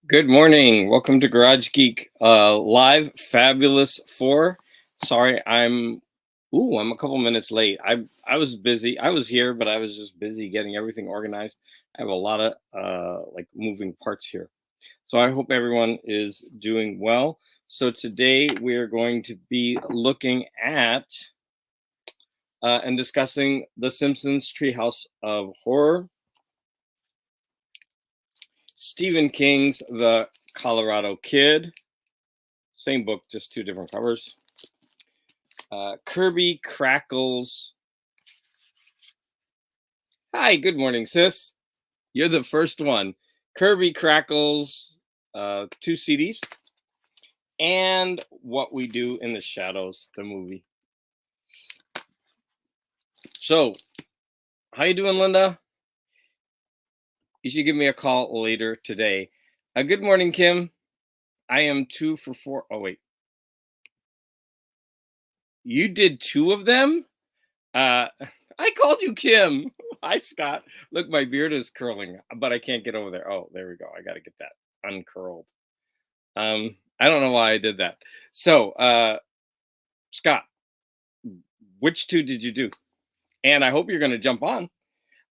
Good morning. Welcome to Garage Geek Live Fabulous 4. Sorry, I'm a couple minutes late. I was busy. I was here, but I was just busy getting everything organized. I have a lot of like moving parts here. So I hope everyone is doing well. So today we're going to be looking at and discussing The Simpsons Treehouse of Horror, Stephen King's The Colorado Kid. Same book, just two different covers. Kirby Crackles. Hi, good morning, sis. You're the first one. Kirby Crackles, two CDs, and What We Do in the Shadows, the movie. So, how you doing, Linda? You should give me a call later today. Good morning, Kim. I am 2 for 4. Oh, wait. You did two of them? Uh, I called you Kim. Hi, Scott. Look, my beard is curling, but I can't get over there. Oh, there we go. I got to get that uncurled. I don't know why I did that. So, Scott, which two did you do? And I hope you're going to jump on.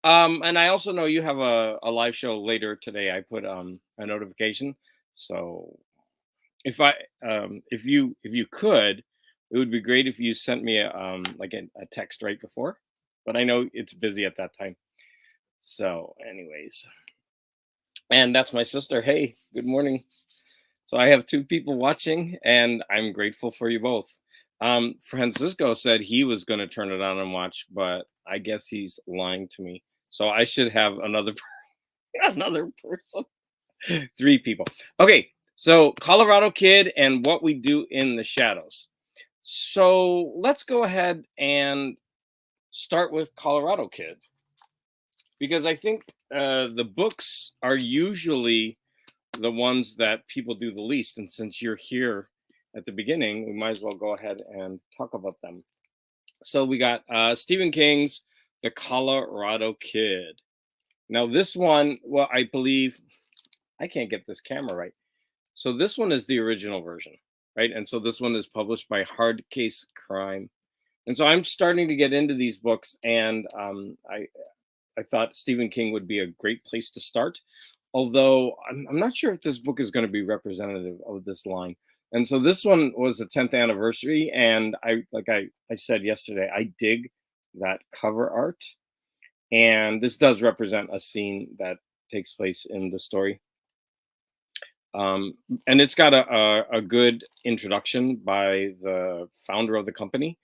And I also know you have a live show later today. I put a notification. So if you could, it would be great if you sent me a text right before. But I know it's busy at that time. So, anyways, and that's my sister. Hey, good morning. So I have two people watching, and I'm grateful for you both. Francisco said he was going to turn it on and watch, but I guess he's lying to me. So I should have another another person. Three people. Okay, so Colorado Kid and What We Do in the Shadows. So let's go ahead and start with Colorado Kid because I think the books are usually the ones that people do the least. And since you're here at the beginning, we might as well go ahead and talk about them. So we got Stephen King's The Colorado Kid. Now, this one, well, I believe I can't get this camera right. So this one is the original version, right? And so this one is published by Hard Case Crime. And so I'm starting to get into these books, and I thought Stephen King would be a great place to start. Although I'm not sure if this book is going to be representative of this line. And so this one was the 10th anniversary, and I said yesterday, I dig that cover art, and this does represent a scene that takes place in the story. Um, and it's got a good introduction by the founder of the company,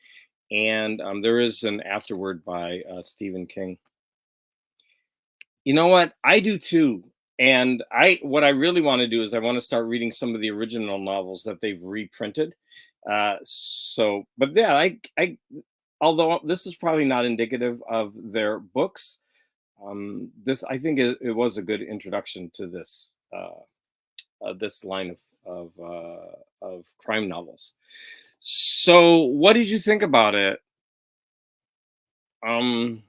and there is an afterword by Stephen King. You know what? I do too. And what I really want to do is I want to start reading some of the original novels that they've reprinted. But yeah, although this is probably not indicative of their books, this I think it was a good introduction to this line of crime novels. So, what did you think about it? Um,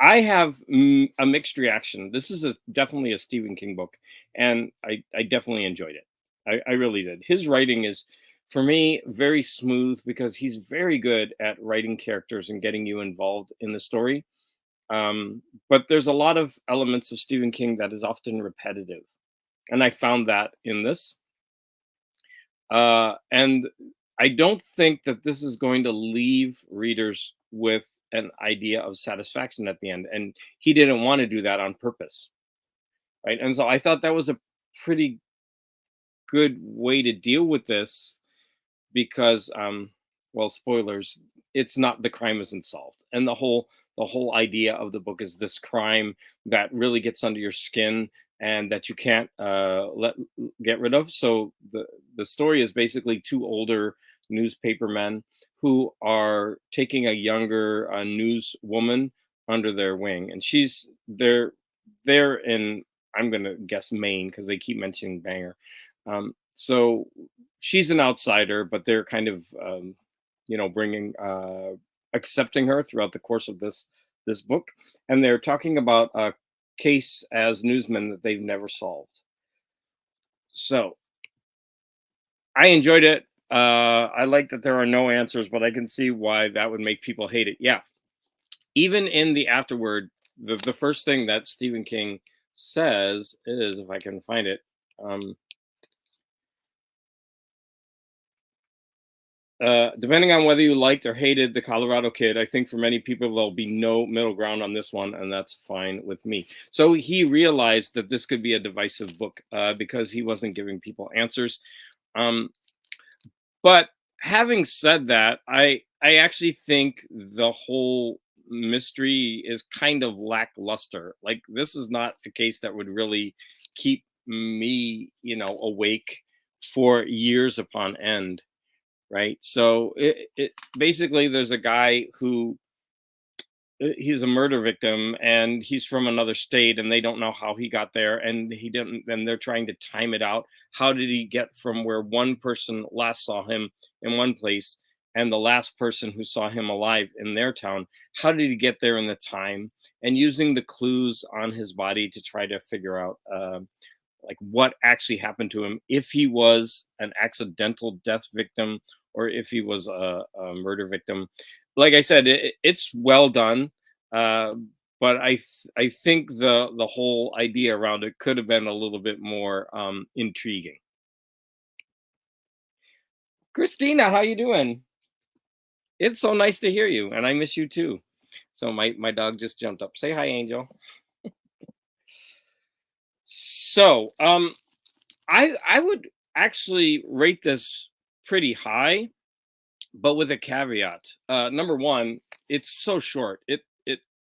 I have a mixed reaction. This is definitely a Stephen King book, and I definitely enjoyed it. I really did. His writing is, for me, very smooth because he's very good at writing characters and getting you involved in the story. But there's a lot of elements of Stephen King that is often repetitive, and I found that in this. And I don't think that this is going to leave readers with an idea of satisfaction at the end. And he didn't want to do that on purpose. Right. And so I thought that was a pretty good way to deal with this because, well, spoilers, it's not the crime isn't solved. And the whole idea of the book is this crime that really gets under your skin and that you can't get rid of. So the story is basically two older newspaper men who are taking a younger news woman under their wing, and they're in, I'm gonna guess, Maine because they keep mentioning Bangor. So she's an outsider, but they're kind of bringing accepting her throughout the course of this book, and they're talking about a case as newsmen that they've never solved. So I enjoyed it. I like that there are no answers, but I can see why that would make people hate it. Yeah, even in the afterword, the first thing that Stephen King says is, if I can find it, um, depending on whether you liked or hated the Colorado Kid, I think for many people there'll be no middle ground on this one, and that's fine with me. So he realized that this could be a divisive book because he wasn't giving people answers. Um, but having said that, I actually think the whole mystery is kind of lackluster. Like, this is not a case that would really keep me, awake for years upon end, right? So it basically, there's a guy who he's a murder victim, and he's from another state, and they don't know how he got there, and he didn't, and they're trying to time it out. How did he get from where one person last saw him in one place and the last person who saw him alive in their town, how did he get there in the time? And using the clues on his body to try to figure out like what actually happened to him, if he was an accidental death victim or if he was a murder victim. Like I said, it's well done, uh, but I think the whole idea around it could have been a little bit more intriguing. Christina, how you doing? It's so nice to hear you, and I miss you too. So my dog just jumped up. Say hi, Angel. So I would actually rate this pretty high, but with a caveat. Number one, it's so short. It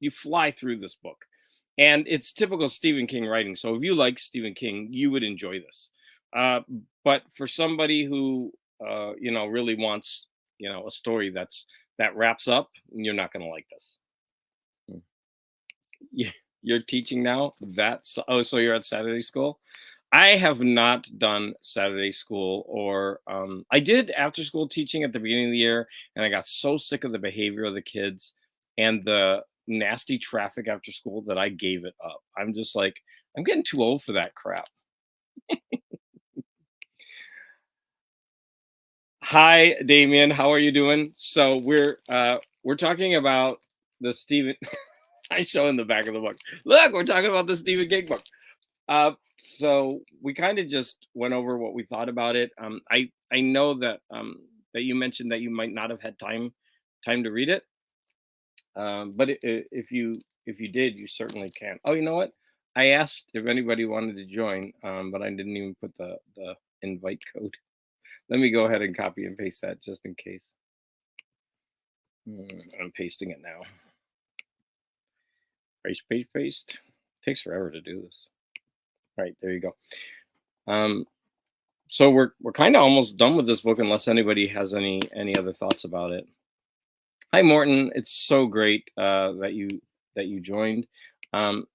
you fly through this book, and it's typical Stephen King writing. So if you like Stephen King, you would enjoy this. Uh, but for somebody who really wants a story that wraps up, you're not going to like this. Mm. You're teaching now. That's so you're at Saturday school. I have not done Saturday school, or I did after school teaching at the beginning of the year, and I got so sick of the behavior of the kids and the nasty traffic after school that I gave it up. I'm just like, I'm getting too old for that crap. Hi, Damien. How are you doing? So we're talking about the Stephen. I show in the back of the book. Look, we're talking about the Stephen King book. So we kind of just went over what we thought about it. I know that that you mentioned that you might not have had time to read it, but if you did, you certainly can. Oh, you know what? I asked if anybody wanted to join, but I didn't even put the invite code. Let me go ahead and copy and paste that just in case. I'm pasting it now. Paste, paste, paste. Takes forever to do this. All right, there you go. Um, so we're kind of almost done with this book, unless anybody has any other thoughts about it. Hi, Morton. It's so great that you joined. Um,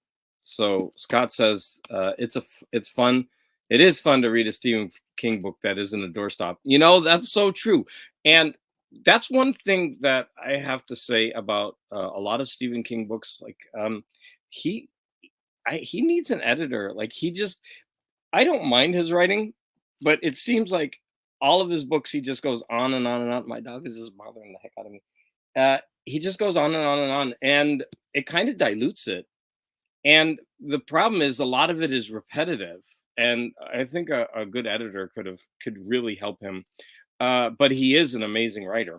so Scott says it's fun. It is fun to read a Stephen King book that isn't a doorstop. That's so true, and that's one thing that I have to say about a lot of Stephen King books. Like he he needs an editor. Like he just I don't mind his writing, but it seems like all of his books he just goes on and on and on. My dog is just bothering the heck out of me. He just goes on and on and on, and it kind of dilutes it. And the problem is a lot of it is repetitive, and I think a good editor could really help him. But he is an amazing writer.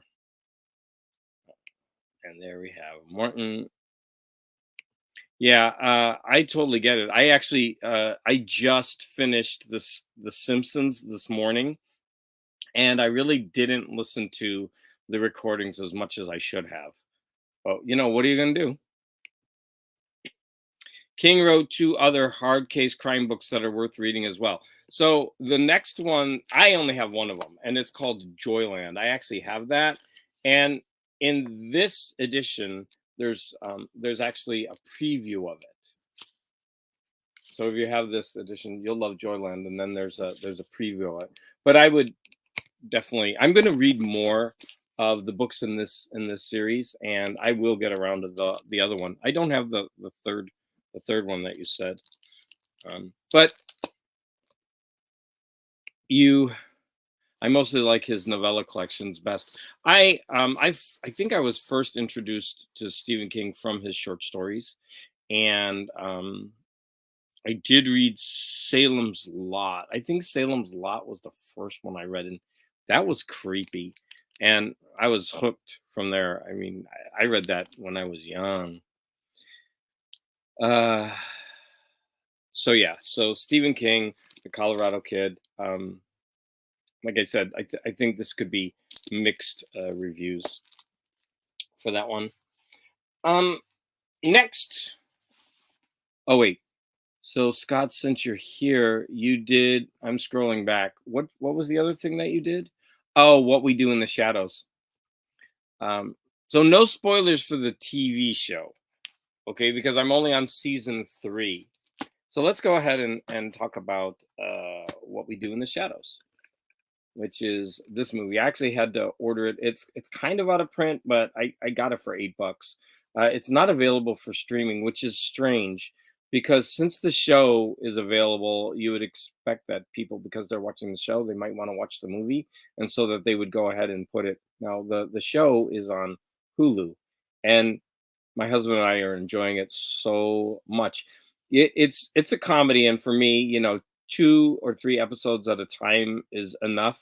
And there we have Morton. Yeah, I totally get it. I actually I just finished The Simpsons this morning, and I really didn't listen to the recordings as much as I should have. But what are you gonna do? King wrote two other hard case crime books that are worth reading as well. So the next one, I only have one of them, and it's called Joyland. I actually have that, and in this edition, there's actually a preview of it. So if you have this edition, you'll love Joyland, and then there's a preview of it. But I would definitely, I'm going to read more of the books in this series, and I will get around to the other one. I don't have the third one that you said, but You I mostly like his novella collections best. I think I was first introduced to Stephen King from his short stories, and I did read Salem's Lot. I think Salem's Lot was the first one I read, and that was creepy, and I was hooked from there. I mean, I read that when I was young. Uh, so yeah, so Stephen King, The Colorado Kid. Like I said, I think this could be mixed reviews for that one. Um, next. Oh wait. So Scott, since you're here, you did. I'm scrolling back. What was the other thing that you did? Oh, What We Do in the Shadows. Um, so no spoilers for the TV show, okay? Because I'm only on season 3. So let's go ahead and talk about What We Do in the Shadows, which is this movie. I actually had to order it. It's kind of out of print, but I got it for $8. It's not available for streaming, which is strange because since the show is available, you would expect that people, because they're watching the show, they might want to watch the movie, and so that they would go ahead and put it. Now the show is on Hulu, and my husband and I are enjoying it so much. It's a comedy, and for me, 2 or 3 episodes at a time is enough.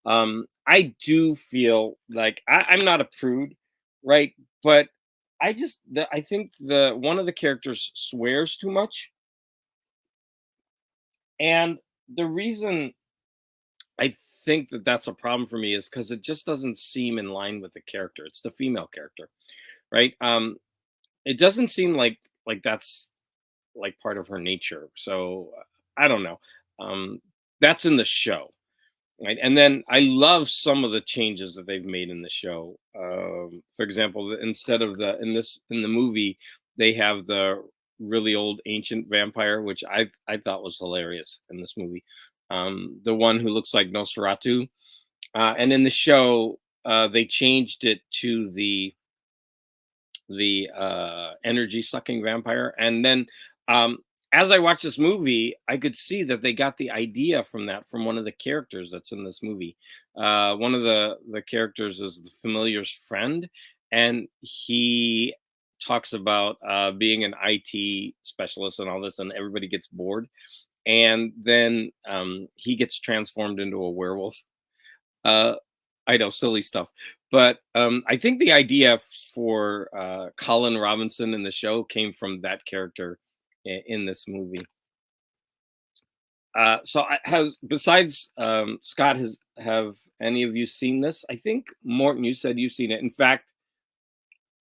I do feel like I'm not a prude, right? But I think the one of the characters swears too much, and the reason I think that that's a problem for me is because it just doesn't seem in line with the character. It's the female character, right? It doesn't seem like that's like part of her nature. So I don't know. Um, that's in the show, right? And then I love some of the changes that they've made in the show. For example, instead of in the movie, they have the really old ancient vampire, which I thought was hilarious in this movie. The one who looks like Nosferatu, and in the show, they changed it to the energy sucking vampire. And then um, as I watched this movie, I could see that they got the idea from that from one of the characters that's in this movie. One of the characters is the familiar's friend, and he talks about being an IT specialist and all this, and everybody gets bored, and then he gets transformed into a werewolf. Uh, I know, silly stuff. But I think the idea for Colin Robinson in the show came from that character in this movie. So, has besides Scott, have any of you seen this? I think Morton, you said you've seen it. In fact,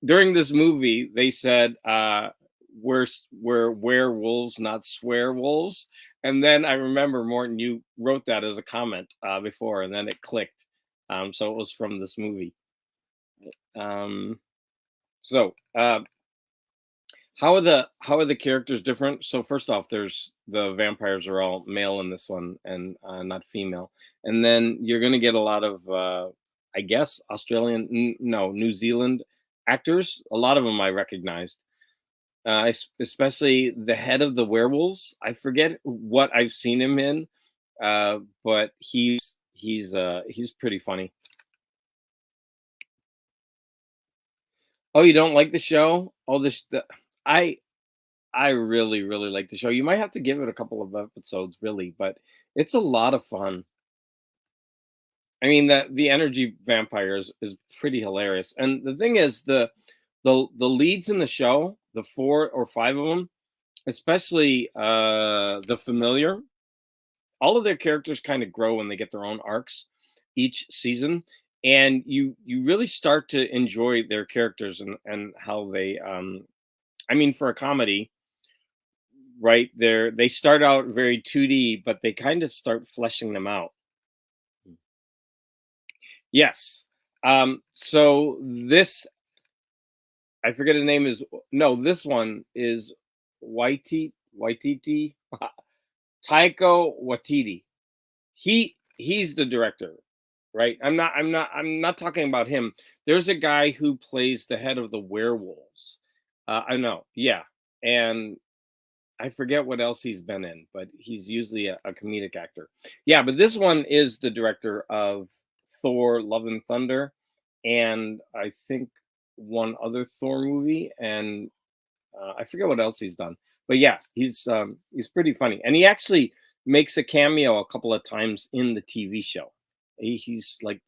during this movie, they said we're werewolves, not swear wolves. And then I remember Morton, you wrote that as a comment before, and then it clicked. So it was from this movie. Um, so how are the characters different? So first off, there's the vampires are all male in this one and not female, and then you're gonna get a lot of I guess no, New Zealand actors. A lot of them I recognized, especially the head of the werewolves. I forget what I've seen him in, but he's pretty funny. Oh, you don't like the show? Oh, I I really, really like the show. You might have to give it a couple of episodes, really, but it's a lot of fun. I mean, the energy vampires is pretty hilarious. And the thing is, the leads in the show, the 4 or 5 of them, especially the familiar, all of their characters kind of grow when they get their own arcs each season, and you really start to enjoy their characters and how they. I mean, for a comedy, right? They start out very 2D, but they kind of start fleshing them out. Yes. So this I forget his name is no, this one is Waititi Taiko Watiti. He's the director, right? I'm not talking about him. There's a guy who plays the head of the werewolves. I know, yeah, and I forget what else he's been in, but he's usually a comedic actor. Yeah, but this one is the director of Thor: Love and Thunder, and I think one other Thor movie, and I forget what else he's done. But yeah, he's pretty funny, and he actually makes a cameo a couple of times in the TV show. He's like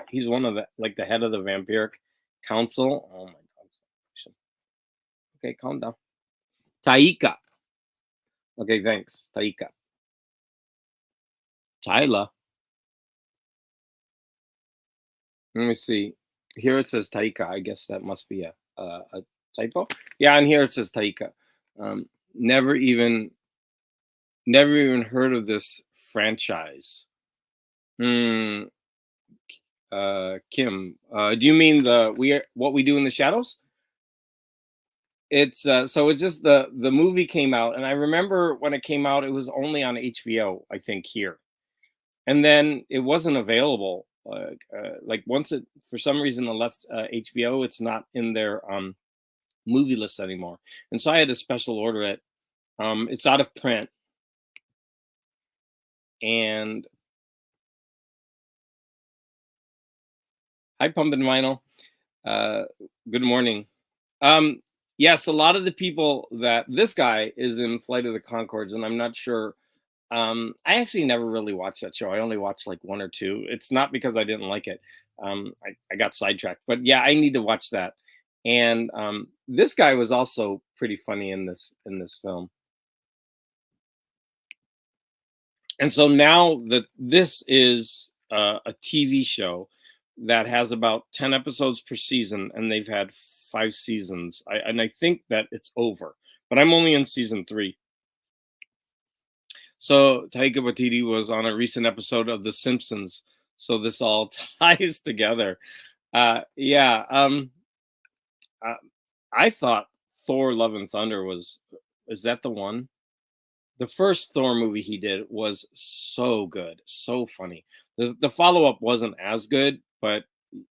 he's one of the like the head of the vampiric council. Oh my god! Okay, calm down. Taika. Okay, thanks, Taika. Tyler. Let me see. Here it says Taika. I guess that must be a typo. Yeah, and here it says Taika. Um, never even never even heard of this franchise. Hmm. Kim, do you mean the what we do in the shadows? It's so it's just the movie came out, and I remember when it came out, it was only on HBO, I think here, and then it wasn't available. Like once it for some reason it left HBO, it's not in their movie list anymore, and so I had to special order it. It's out of print, and hi, Pump and Vinyl. Uh, Good morning. Um, yes, a lot of the people that this guy is in Flight of the Concords, and I'm not sure. I actually never really watched that show. I only watched like one or two. It's not because I didn't like it. I got sidetracked, but yeah, I need to watch that. And this guy was also pretty funny in this film. And so now that this is a TV show that has about 10 episodes per season, and they've had 5 seasons. And I think that it's over, but I'm only in season 3. So Taika Waititi was on a recent episode of The Simpsons. So this all ties together. Yeah. Uh, I thought Thor: Love and Thunder was. Is that the one? The first Thor movie he did was so good, so funny. The follow up wasn't as good, but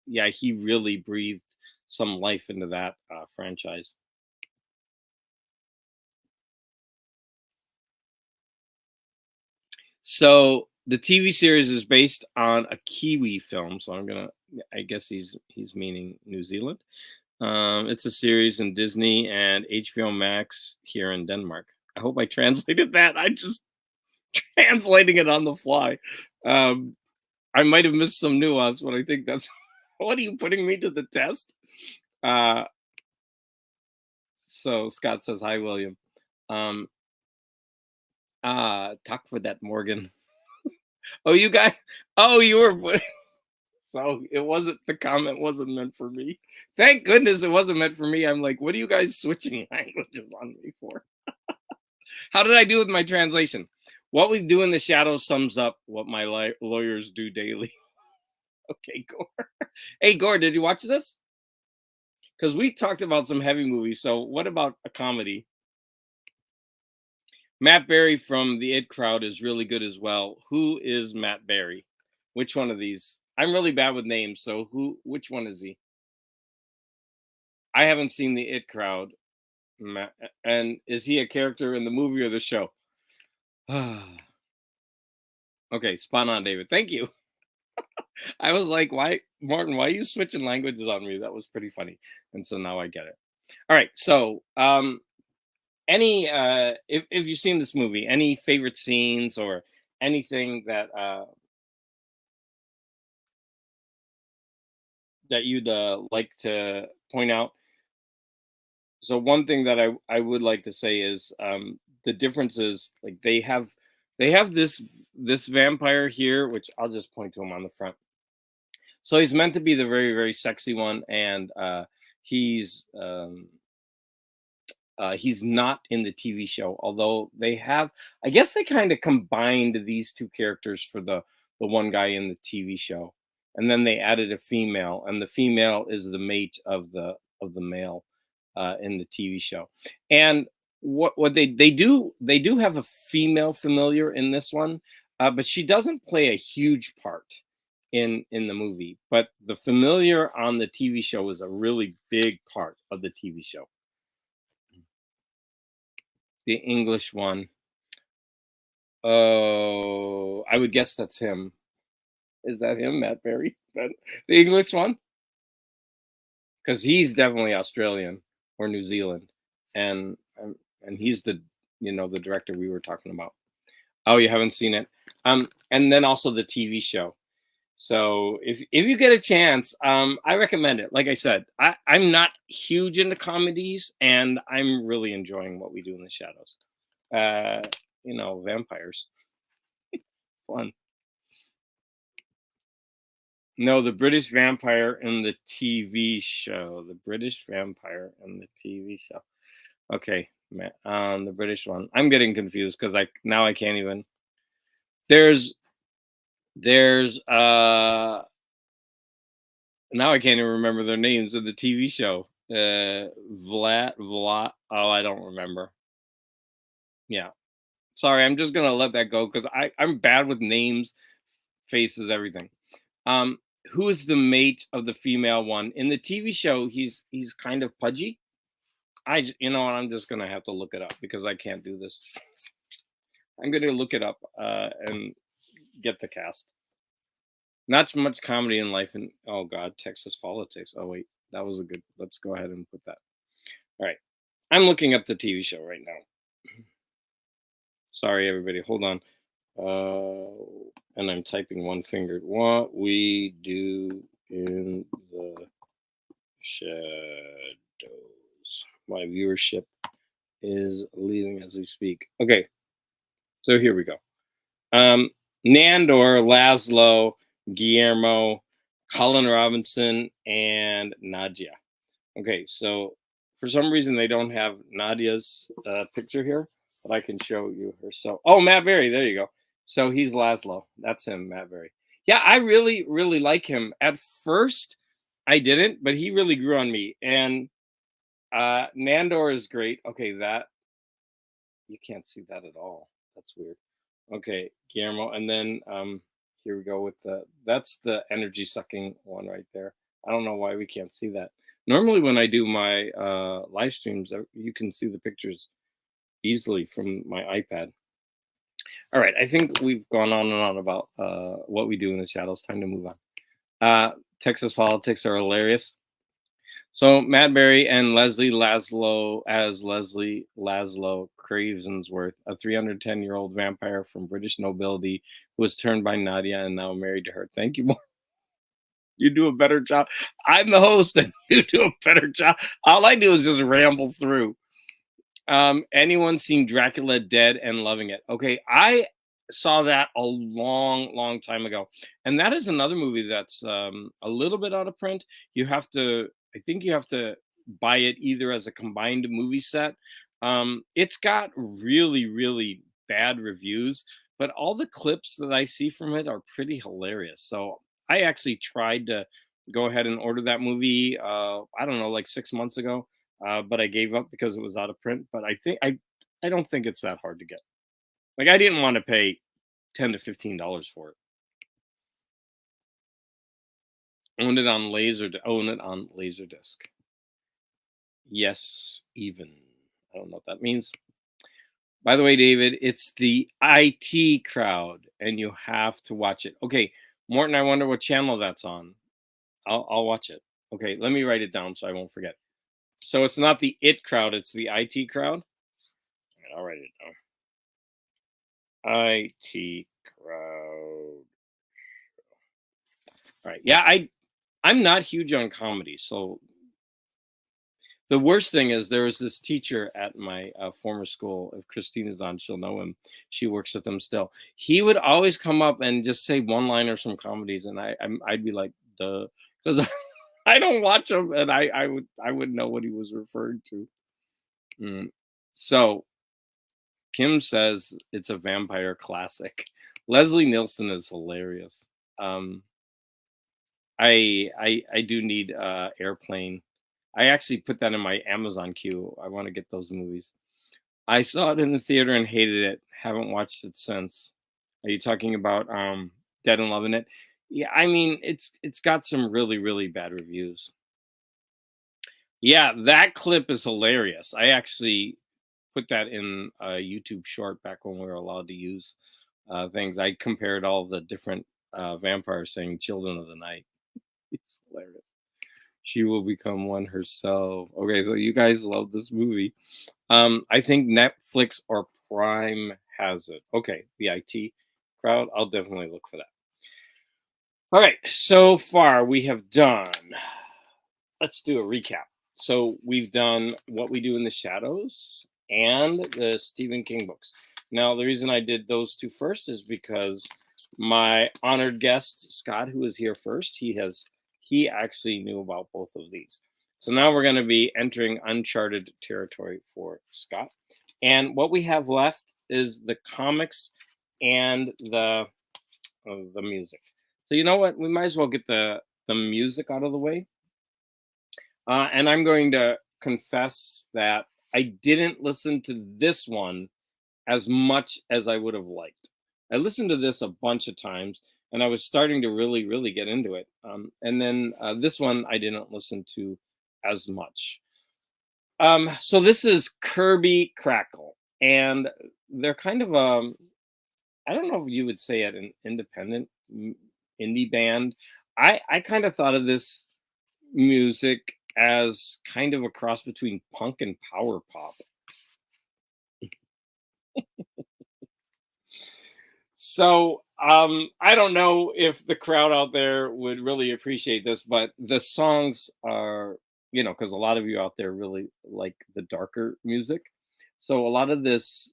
yeah, he really breathed some life into that franchise. So the TV series is based on a Kiwi film. So I'm gonna, I guess he's meaning New Zealand. It's a series in Disney and HBO Max here in Denmark. I hope I translated that. I just translating it on the fly. Um, I might have missed some nuance, but I think that's what are you putting me to the test? Uh, so Scott says, "Hi, William." Um, talk for that, Morgan. Oh, you guys. Oh, you were putting. So it wasn't the comment wasn't meant for me. Thank goodness it wasn't meant for me. I'm like, what are you guys switching languages on me for? How did I do with my translation? What we do in the shadows sums up what my lawyers do daily. Okay, Gore. Hey, Gore, did you watch this? Because we talked about some heavy movies. So what about a comedy? Matt Berry from the It Crowd is really good as well. Who is Matt Berry? Which one of these? I'm really bad with names, so which one is he? I haven't seen the It Crowd. And is he a character in the movie or the show? Okay, spot on, David. Thank you. I was like, why, Martin, why are you switching languages on me? That was pretty funny. And so now I get it. All right. So, any, if you've seen this movie, any favorite scenes or anything that you'd like to point out? So one thing that I would like to say is the differences like they have this vampire here, which I'll just point to him on the front. So he's meant to be the very very sexy one, and he's he's not in the TV show. Although they have, I guess they kind of combined these two characters for the one guy in the TV show, and then they added a female, and the female is the mate of the male in the TV show. And what they do have a female familiar in this one, but she doesn't play a huge part in the movie. But the familiar on the TV show is a really big part of the TV show. The English one. Oh, I would guess that's him. Is that him, Matt Berry? The English one? Because he's definitely Australian or New Zealand, and he's the director we were talking about. Oh, you haven't seen it? And then also the TV show. So if you get a chance, I recommend it. Like I said, I'm not huge into comedies, and I'm really enjoying What We Do in the Shadows. Vampires, fun. No, the British Vampire in the TV show. The British Vampire in the TV show. Okay, the British one. I'm getting confused because I can't even. There's now I can't even remember their names of the TV show. Vlad. Oh, I don't remember. Yeah, sorry. I'm just gonna let that go because I'm bad with names, faces, everything. Um, who is the mate of the female one in the TV show? He's kind of pudgy. You know what? I'm just gonna have to look it up because I can't do this. I'm gonna look it up and get the cast. Not much comedy in life, and oh god, Texas politics. Oh wait, that was a good. Let's go ahead and put that. All right, I'm looking up the TV show right now. Sorry, everybody. Hold on. And I'm typing one fingered. What we do in the shadows. My viewership is leaving as we speak. Okay, so here we go. Nandor, Laszlo, Guillermo, Colin Robinson, and Nadia. Okay, so for some reason they don't have Nadia's picture here, but I can show you her. So, oh, Matt Berry, there you go. So he's Laszlo. That's him, Matt Berry. Yeah, I really, really like him. At first, I didn't, but he really grew on me. And Nandor is great. Okay, that you can't see that at all. That's weird. Okay, Guillermo, and then here we go with that's the energy sucking one right there. I don't know why we can't see that. Normally, when I do my live streams, you can see the pictures easily from my iPad. All right, I think we've gone on and on about what we do in the shadows. Time to move on. Texas politics are hilarious. So Matt Berry and Leslie Laszlo as Leslie Laszlo Cravensworth, a 310-year-old vampire from British nobility who was turned by Nadia and now married to her. Thank you. You do a better job. I'm the host, and you do a better job. All I do is just ramble through. Anyone seen Dracula Dead and loving it? Okay, I saw that a long, long time ago, and that is another movie that's a little bit out of print. I think you have to buy it either as a combined movie set. It's got really, really bad reviews, but all the clips that I see from it are pretty hilarious. So I actually tried to go ahead and order that movie. I don't know, like 6 months ago, but I gave up because it was out of print. But I don't think it's that hard to get. Like I didn't want to pay $10 to $15 for it. Own it on Laserdisc. Yes, even. I don't know what that means. By the way, David, it's the IT Crowd, and you have to watch it. Okay, Morton, I wonder what channel that's on. I'll watch it. Okay, let me write it down so I won't forget. So it's not the It Crowd, it's the IT Crowd. All right, I'll write it down. IT Crowd. All right. Yeah, I'm not huge on comedy, so the worst thing is there was this teacher at my former school. If Christina's on, she'll know him. She works with them still. He would always come up and just say one-liners from comedies, and I'd be like, duh, because I don't watch them, and I wouldn't know what he was referring to. So Kim says it's a vampire classic. Leslie Nielsen is hilarious. I do need Airplane. I actually put that in my Amazon queue. I want to get those movies. I saw it in the theater and hated it. Haven't watched it since. Are you talking about Dead and Loving It? Yeah, I mean it's got some really, really bad reviews. Yeah, that clip is hilarious. I actually put that in a YouTube short back when we were allowed to use things. I compared all the different vampires saying "Children of the Night." It's hilarious. She will become one herself. Okay, so you guys love this movie. I think Netflix or Prime has it. Okay, the IT crowd. I'll definitely look for that. All right, so far we have done. Let's do a recap. So we've done What We Do in the Shadows and the Stephen King books. Now, the reason I did those two first is because my honored guest Scott, who was here first, he actually knew about both of these. So now we're going to be entering uncharted territory for Scott. And what we have left is the comics and the music. So you know what? We might as well get the music out of the way. And I'm going to confess that I didn't listen to this one as much as I would have liked. I listened to this a bunch of times, and I was starting to really, really get into it. And then this one I didn't listen to as much. So this is Kirby Crackle, and they're kind of I don't know if you would say it an independent indie band. I kind of thought of this music as kind of a cross between punk and power pop. So I don't know if the crowd out there would really appreciate this, but the songs are, because a lot of you out there really like the darker music. So a lot of this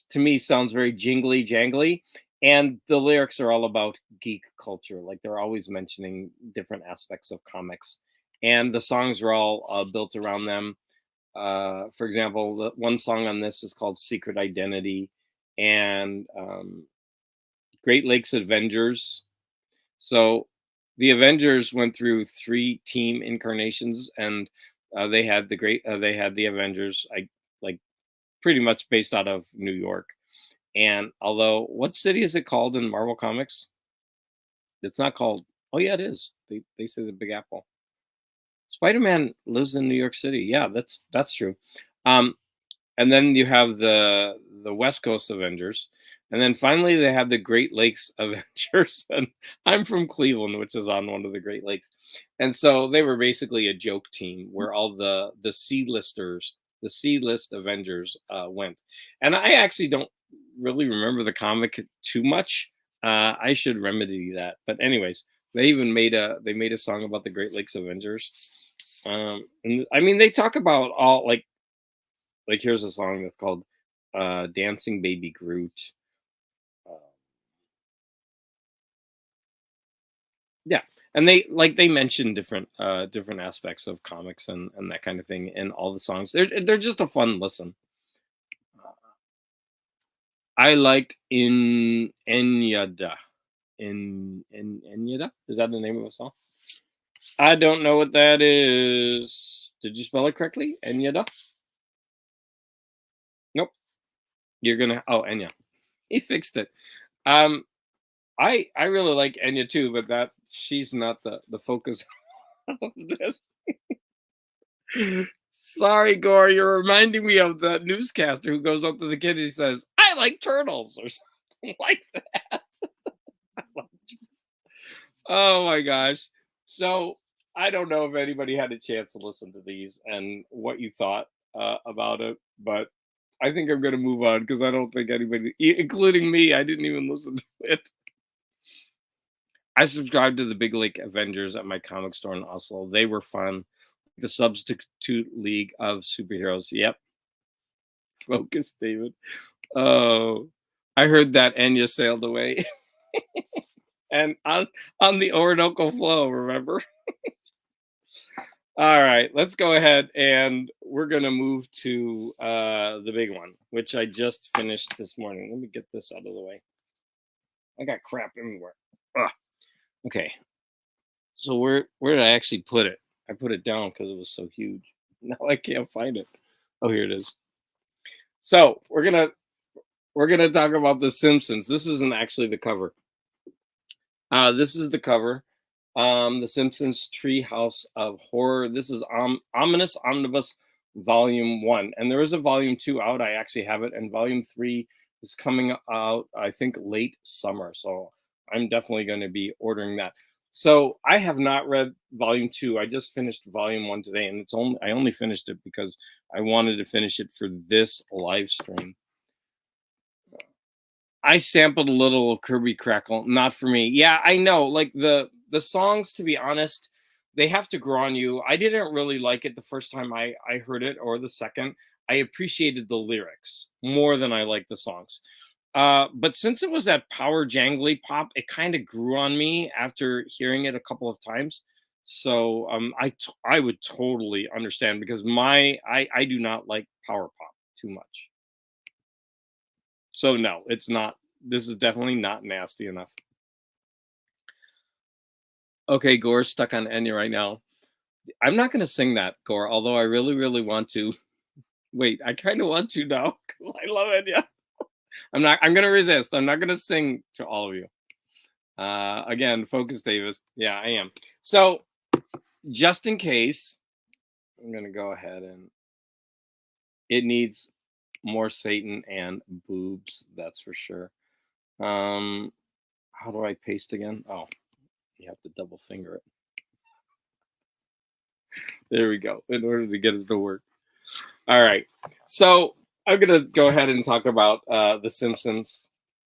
to me sounds very jingly jangly. And the lyrics are all about geek culture. Like they're always mentioning different aspects of comics. And the songs are all built around them. For example, the one song on this is called Secret Identity. And Great Lakes Avengers. So the Avengers went through 3 team incarnations, and they had the Avengers, like pretty much based out of New York. And although, what city is it called in Marvel Comics? It's not called. Oh yeah, it is. They say the Big Apple. Spider-Man lives in New York City. Yeah, that's true. Um, and then you have the West Coast Avengers, and then finally they have the Great Lakes Avengers. And I'm from Cleveland, which is on one of the Great Lakes, and so they were basically a joke team where all the C-listers, the C-list Avengers went. And I actually don't really remember the comic too much. I should remedy that. But anyways, they made a song about the Great Lakes Avengers. And I mean, they talk about all like here's a song that's called Dancing Baby Groot. Uh, yeah. And they mention different aspects of comics and that kind of thing in all the songs. They're just a fun listen. I liked in Enyada. In Enyada? Is that the name of a song? I don't know what that is. Did you spell it correctly? Enyada? Nope. You're gonna Enya. He fixed it. Um I really like Enya too, but that she's not the focus of this. Sorry, Gore, you're reminding me of that newscaster who goes up to the kid and he says, "I like turtles" or something like that. Oh my gosh. So I don't know if anybody had a chance to listen to these and what you thought about it, but I think I'm going to move on because I don't think anybody, including me, I didn't even listen to it. I subscribed to the Big Lake Avengers at my comic store in Oslo. They were fun. The Substitute League of Superheroes. Yep. Focus, David. Oh, I heard that Enya sailed away. And on the Orinoco flow, remember? All right, let's go ahead and we're gonna move to the big one, which I just finished this morning. Let me get this out of the way. I got crap everywhere. Ugh. Okay, so where did I actually put it? I put it down because it was so huge. Now I can't find it. Oh, here it is. So we're gonna talk about The Simpsons. This isn't actually the cover. This is the cover. The Simpsons Treehouse of Horror. This is Ominous Omnibus volume 1, and there is a volume 2 out. I actually have it, and volume 3 is coming out, I think, late summer. So I'm definitely going to be ordering that. So I have not read volume 2. I just finished volume 1 today, and I only finished it because I wanted to finish it for this live stream. I sampled a little of Kirby Crackle, not for me. Yeah, I know. Like the songs, to be honest, they have to grow on you. I didn't really like it the first time I heard it, or the second. I appreciated the lyrics more than I liked the songs. But since it was that power jangly pop, it kind of grew on me after hearing it a couple of times. So I would totally understand, because I do not like power pop too much. So no, it's not. This is definitely not nasty enough. Okay, Gore's stuck on Enya right now. I'm not going to sing that, Gore, although I really, really want to. Wait, I kind of want to now because I love Enya. I'm going to resist. I'm not going to sing to all of you. Again, focus, Davis. Yeah, I am. So just in case, I'm going to go ahead and it needs more Satan and boobs. That's for sure. How do I paste again? Oh, you have to double finger it. There we go, in order to get it to work. All right. So I'm going to go ahead and talk about The Simpsons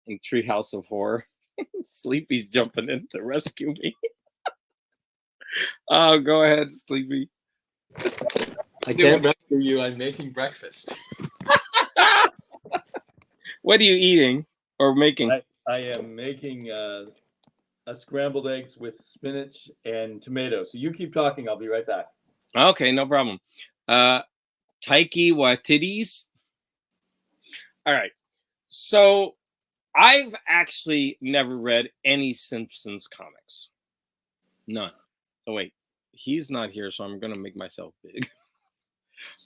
and Treehouse of Horror. Sleepy's jumping in to rescue me. Oh, go ahead, Sleepy. I can't rescue you. I'm making breakfast. What are you eating or making? I am making a scrambled eggs with spinach and tomato. So you keep talking. I'll be right back. Okay, no problem. Taiki Waititi's. All right. So I've actually never read any Simpsons comics. None. Oh, wait. He's not here, so I'm going to make myself big.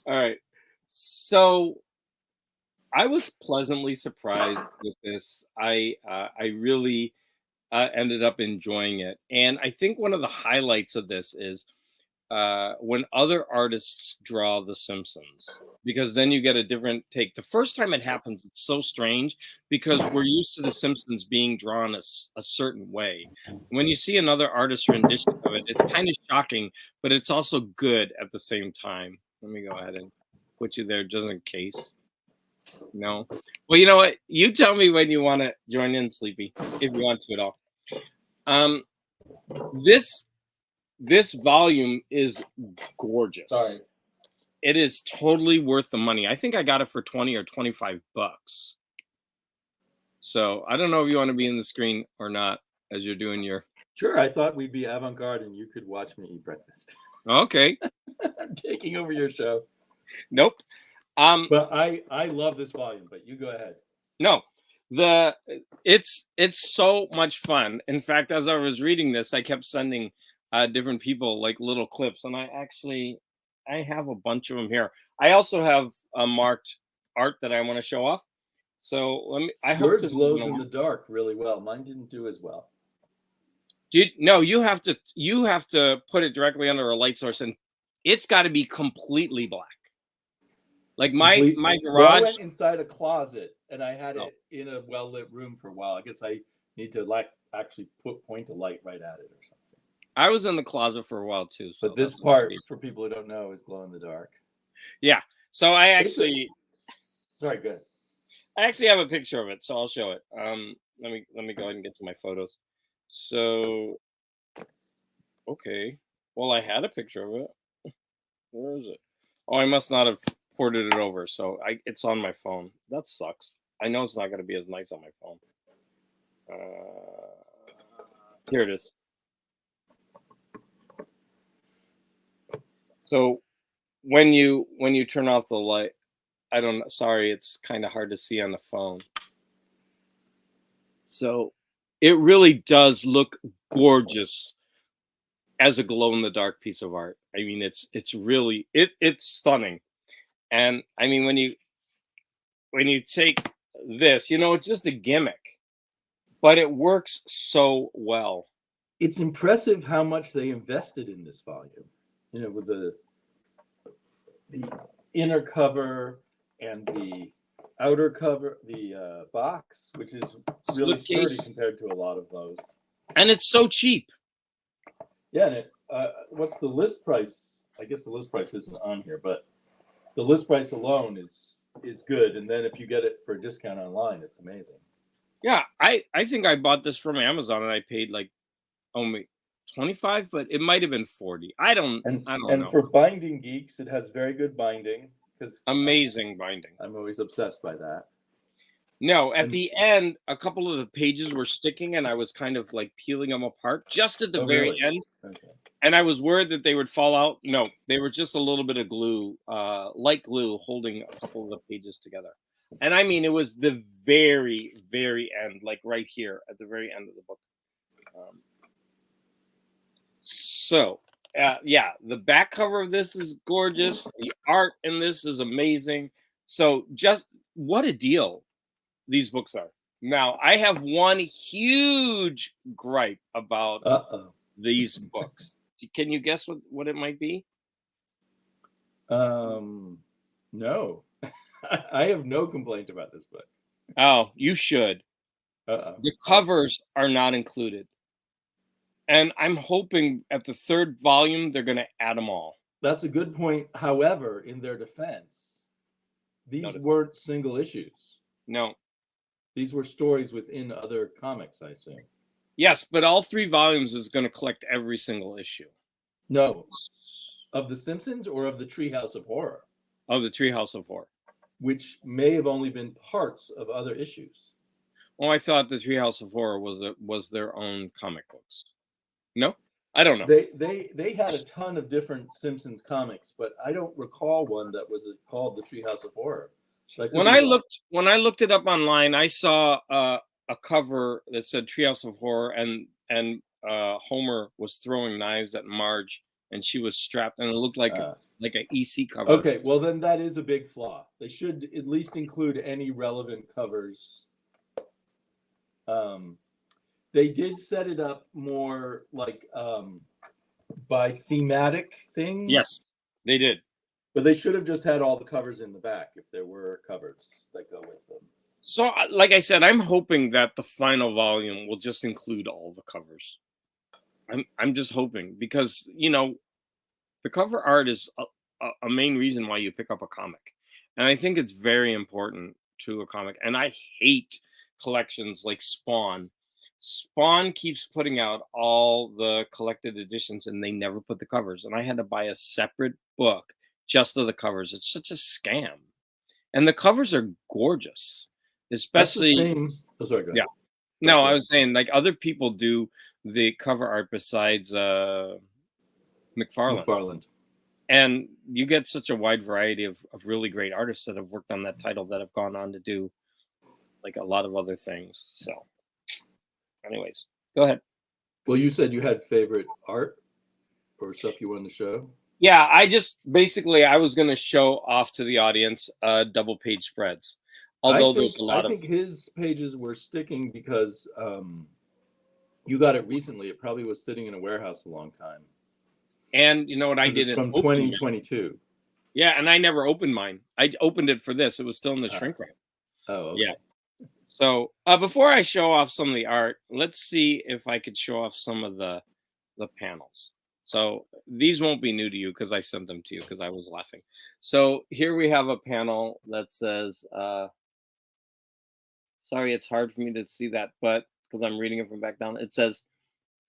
All right. So I was pleasantly surprised with this. I really ended up enjoying it. And I think one of the highlights of this is when other artists draw The Simpsons, because then you get a different take. The first time it happens, it's so strange because we're used to The Simpsons being drawn a certain way. When you see another artist's rendition of it, it's kind of shocking, but it's also good at the same time. Let me go ahead and put you there just in case. No? Well, you know what? You tell me when you want to join in, Sleepy, if you want to at all. This volume is gorgeous. Sorry. It is totally worth the money. I think I got it for 20 or 25 bucks. So I don't know if you want to be in the screen or not as you're doing your... Sure, I thought we'd be avant-garde and you could watch me eat breakfast. Okay. I'm taking over your show. Nope. But I love this volume, but you go ahead. No. It's so much fun. In fact, as I was reading this, I kept sending different people like little clips, and I have a bunch of them here. I also have marked art that I want to show off. So I hope yours glows in the dark really well. Mine didn't do as well. No, you have to put it directly under a light source, and it's got to be completely black. Like my garage. Well, I went inside a closet and I had it in a well-lit room for a while. I guess I need to actually point a light right at it or something. I was in the closet for a while too. So but this part, for people who don't know, is glow in the dark. Yeah. So I actually. Sorry, good. I actually have a picture of it, so I'll show it. Let me go ahead and get to my photos. So, okay. Well, I had a picture of it. Where is it? Oh, I must not have ported it over, so it's on my phone. That sucks. I know it's not going to be as nice on my phone. Here it is. So when you turn off the light, I don't know. Sorry, it's kind of hard to see on the phone. So it really does look gorgeous as a glow-in-the-dark piece of art. I mean, it's really it's stunning. And I mean, when you take this, it's just a gimmick, but it works so well. It's impressive how much they invested in this volume. With the inner cover and the outer cover, the box, which is really sturdy Slipcase. compared to a lot of those. And it's so cheap. Yeah, and what's the list price? I guess the list price isn't on here, but the list price alone is good. And then if you get it for a discount online, it's amazing. Yeah, I think I bought this from Amazon and I paid like only 25, but it might have been 40. I don't know. For binding geeks, it has very good binding because Amazing binding. I'm always obsessed by that. No, at the end, a couple of the pages were sticking and I was kind of like peeling them apart just at the very end. Okay. And I was worried that they would fall out. No, they were just a little bit of glue, light glue, holding a couple of the pages together. And I mean, it was the very, very end, like right here at the very end of the book. Yeah, the back cover of this is gorgeous. The art in this is amazing. So just what a deal these books are. Now, I have one huge gripe about these books. Can you guess what it might be? No. I have no complaint about this book. Oh, you should. The covers are not included. And I'm hoping at the third volume, they're going to add them all. That's a good point. However, in their defense, these weren't single issues. No. These were stories within other comics, I assume. Yes, but all 3 volumes is going to collect every single issue. No. Of The Simpsons or of the Treehouse of Horror? Of the Treehouse of Horror. Which may have only been parts of other issues. Well, I thought the Treehouse of Horror was their own comic books. No? I don't know. They had a ton of different Simpsons comics, but I don't recall one that was called the Treehouse of Horror. When I looked it up online, I saw a cover that said Treehouse of Horror, and Homer was throwing knives at Marge, and she was strapped, and it looked like an EC cover. Okay, well then that is a big flaw. They should at least include any relevant covers. They did set it up more like by thematic things. Yes, they did. But they should have just had all the covers in the back if there were covers that go with them. So, like I said, I'm hoping that the final volume will just include all the covers. I'm just hoping because, you know, the cover art is a main reason why you pick up a comic. And I think it's very important to a comic. And I hate collections like Spawn. Spawn keeps putting out all the collected editions and they never put the covers. And I had to buy a separate book just of the covers. It's such a scam. And the covers are gorgeous, especially. Oh, sorry, go ahead. Yeah. No, I was saying like other people do the cover art besides McFarlane. And you get such a wide variety of really great artists that have worked on that title that have gone on to do like a lot of other things. So anyways, go ahead. Well, you said you had favorite art or stuff you wanted to show. Yeah, I was going to show off to the audience double page spreads. Although there's a lot I think his pages were sticking because you got it recently. It probably was sitting in a warehouse a long time. And you know what I did? It's from 2022. Yeah, and I never opened mine. I opened it for this. It was still in the shrink wrap. Oh, okay. Yeah. So before I show off some of the art, let's see if I could show off some of the panels. So these won't be new to you because I sent them to you because I was laughing. So here we have a panel that says, sorry, it's hard for me to see that, but because I'm reading it from back down, it says,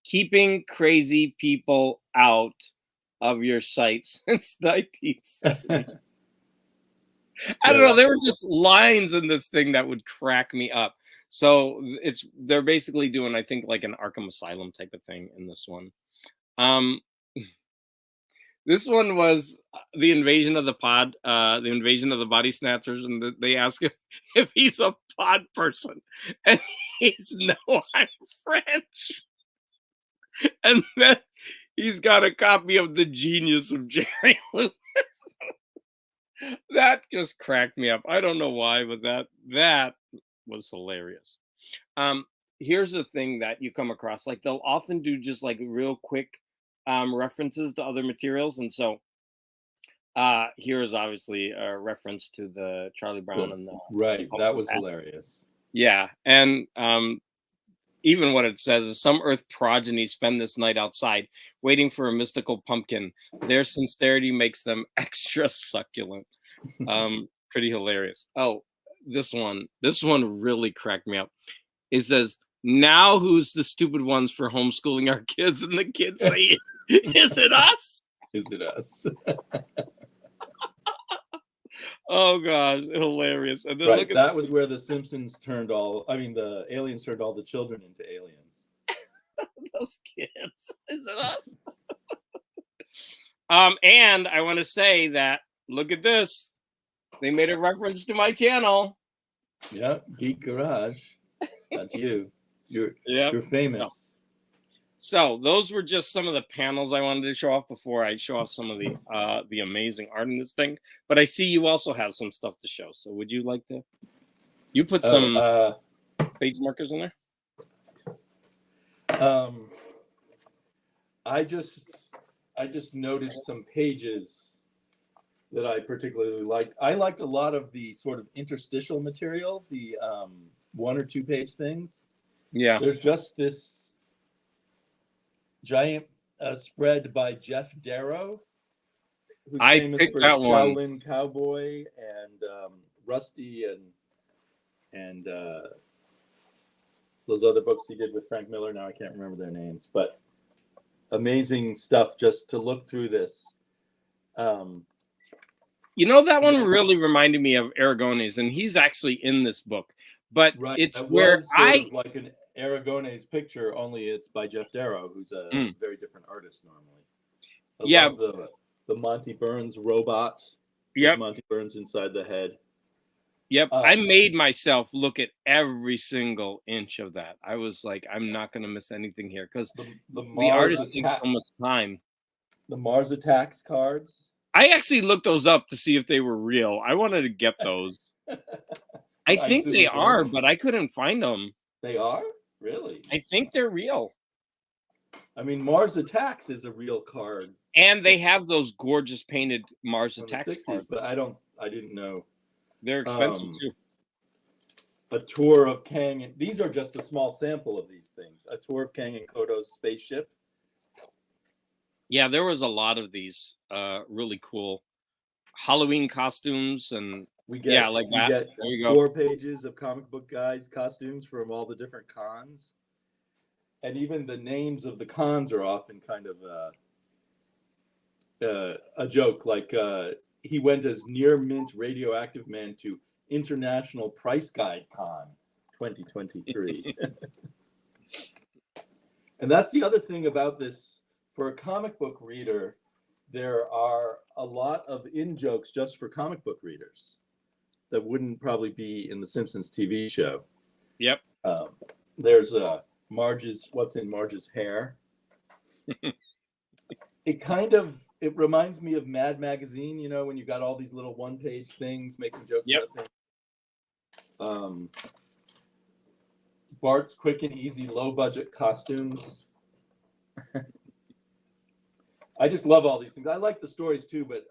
keeping crazy people out of your site since 1970. I don't know. There were just lines in this thing that would crack me up. So they're basically doing, I think, like an Arkham Asylum type of thing in this one. This one was the invasion of the pod, the invasion of the body snatchers, and they ask him if he's a pod person, and he's no, I'm French. And then he's got a copy of The Genius of Jerry Lewis. That just cracked me up. I don't know why, but that was hilarious. Here's the thing that you come across. Like they'll often do just like real quick references to other materials. And so Here is obviously a reference to the Charlie Brown and the Right, that was hilarious. yeah, and even what it says is some Earth progeny spend this night outside, waiting for a mystical pumpkin. Their sincerity makes them extra succulent. Pretty hilarious. Oh, this one really cracked me up. It says, "Now who's the stupid ones for homeschooling our kids?" And the kids say, "Is it us? Is it us? Oh gosh, hilarious!" And then Right, look at that was where the Simpsons the aliens turned all the children into aliens. those kids. Is it us? And I want to say that look at this. They made a reference to my channel. Yeah, Geek Garage. That's you. You're famous. So those were just some of the panels I wanted to show off before I show off some of the amazing art in this thing. But I see you also have some stuff to show. So would you like to? You put some page markers in there. I just noted some pages that I particularly liked. I liked a lot of the sort of interstitial material, the 1 or 2 page things. Yeah. There's just this giant spread by Jeff Darrow, who's famous for Shaolin Cowboy and Rusty and those other books he did with Frank Miller. Now I can't remember their names, but amazing stuff just to look through this. You know, that one really reminded me of Aragones, and he's actually in this book. But right, it's where of like an Aragones picture, only it's by Jeff Darrow, who's a very different artist normally. I love the Monty Burns robot. Yep. Monty Burns inside the head. Yep. I made myself look at every single inch of that. I was like, I'm not going to miss anything here because the artist takes so much time. The Mars Attacks cards. I actually looked those up to see if they were real. I wanted to get those. I think they are, but I couldn't find them. They are? Really? I think they're real. I mean, Mars Attacks is a real card. And they have those gorgeous painted Mars Attacks 60s, cards. But I didn't know. They're expensive too. A tour of Kang, and these are just a small sample of these things. A tour of Kang and Kodo's spaceship. Yeah, there was a lot of these really cool Halloween costumes, and like that. There you go. 4 pages of comic book guys' costumes from all the different cons, and even the names of the cons are often kind of a joke. Like he went as Near Mint Radioactive Man to International Price Guide Con 2023, and that's the other thing about this. For a comic book reader, there are a lot of in-jokes just for comic book readers that wouldn't probably be in the Simpsons TV show. Yep. There's what's in Marge's hair. It reminds me of Mad Magazine, you know, when you got all these little 1-page things making jokes about things. Bart's quick and easy low-budget costumes. I just love all these things. I like the stories too, but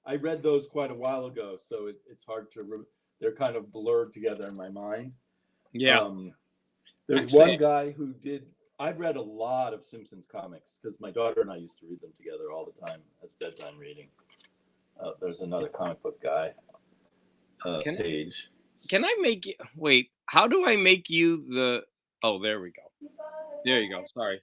I read those quite a while ago, so it's hard to. They're kind of blurred together in my mind. Yeah. There's one guy who did. I've read a lot of Simpsons comics because my daughter and I used to read them together all the time as bedtime reading. There's another comic book guy page. Can I make you wait? How do I make you the? Oh, there we go. There you go. Sorry.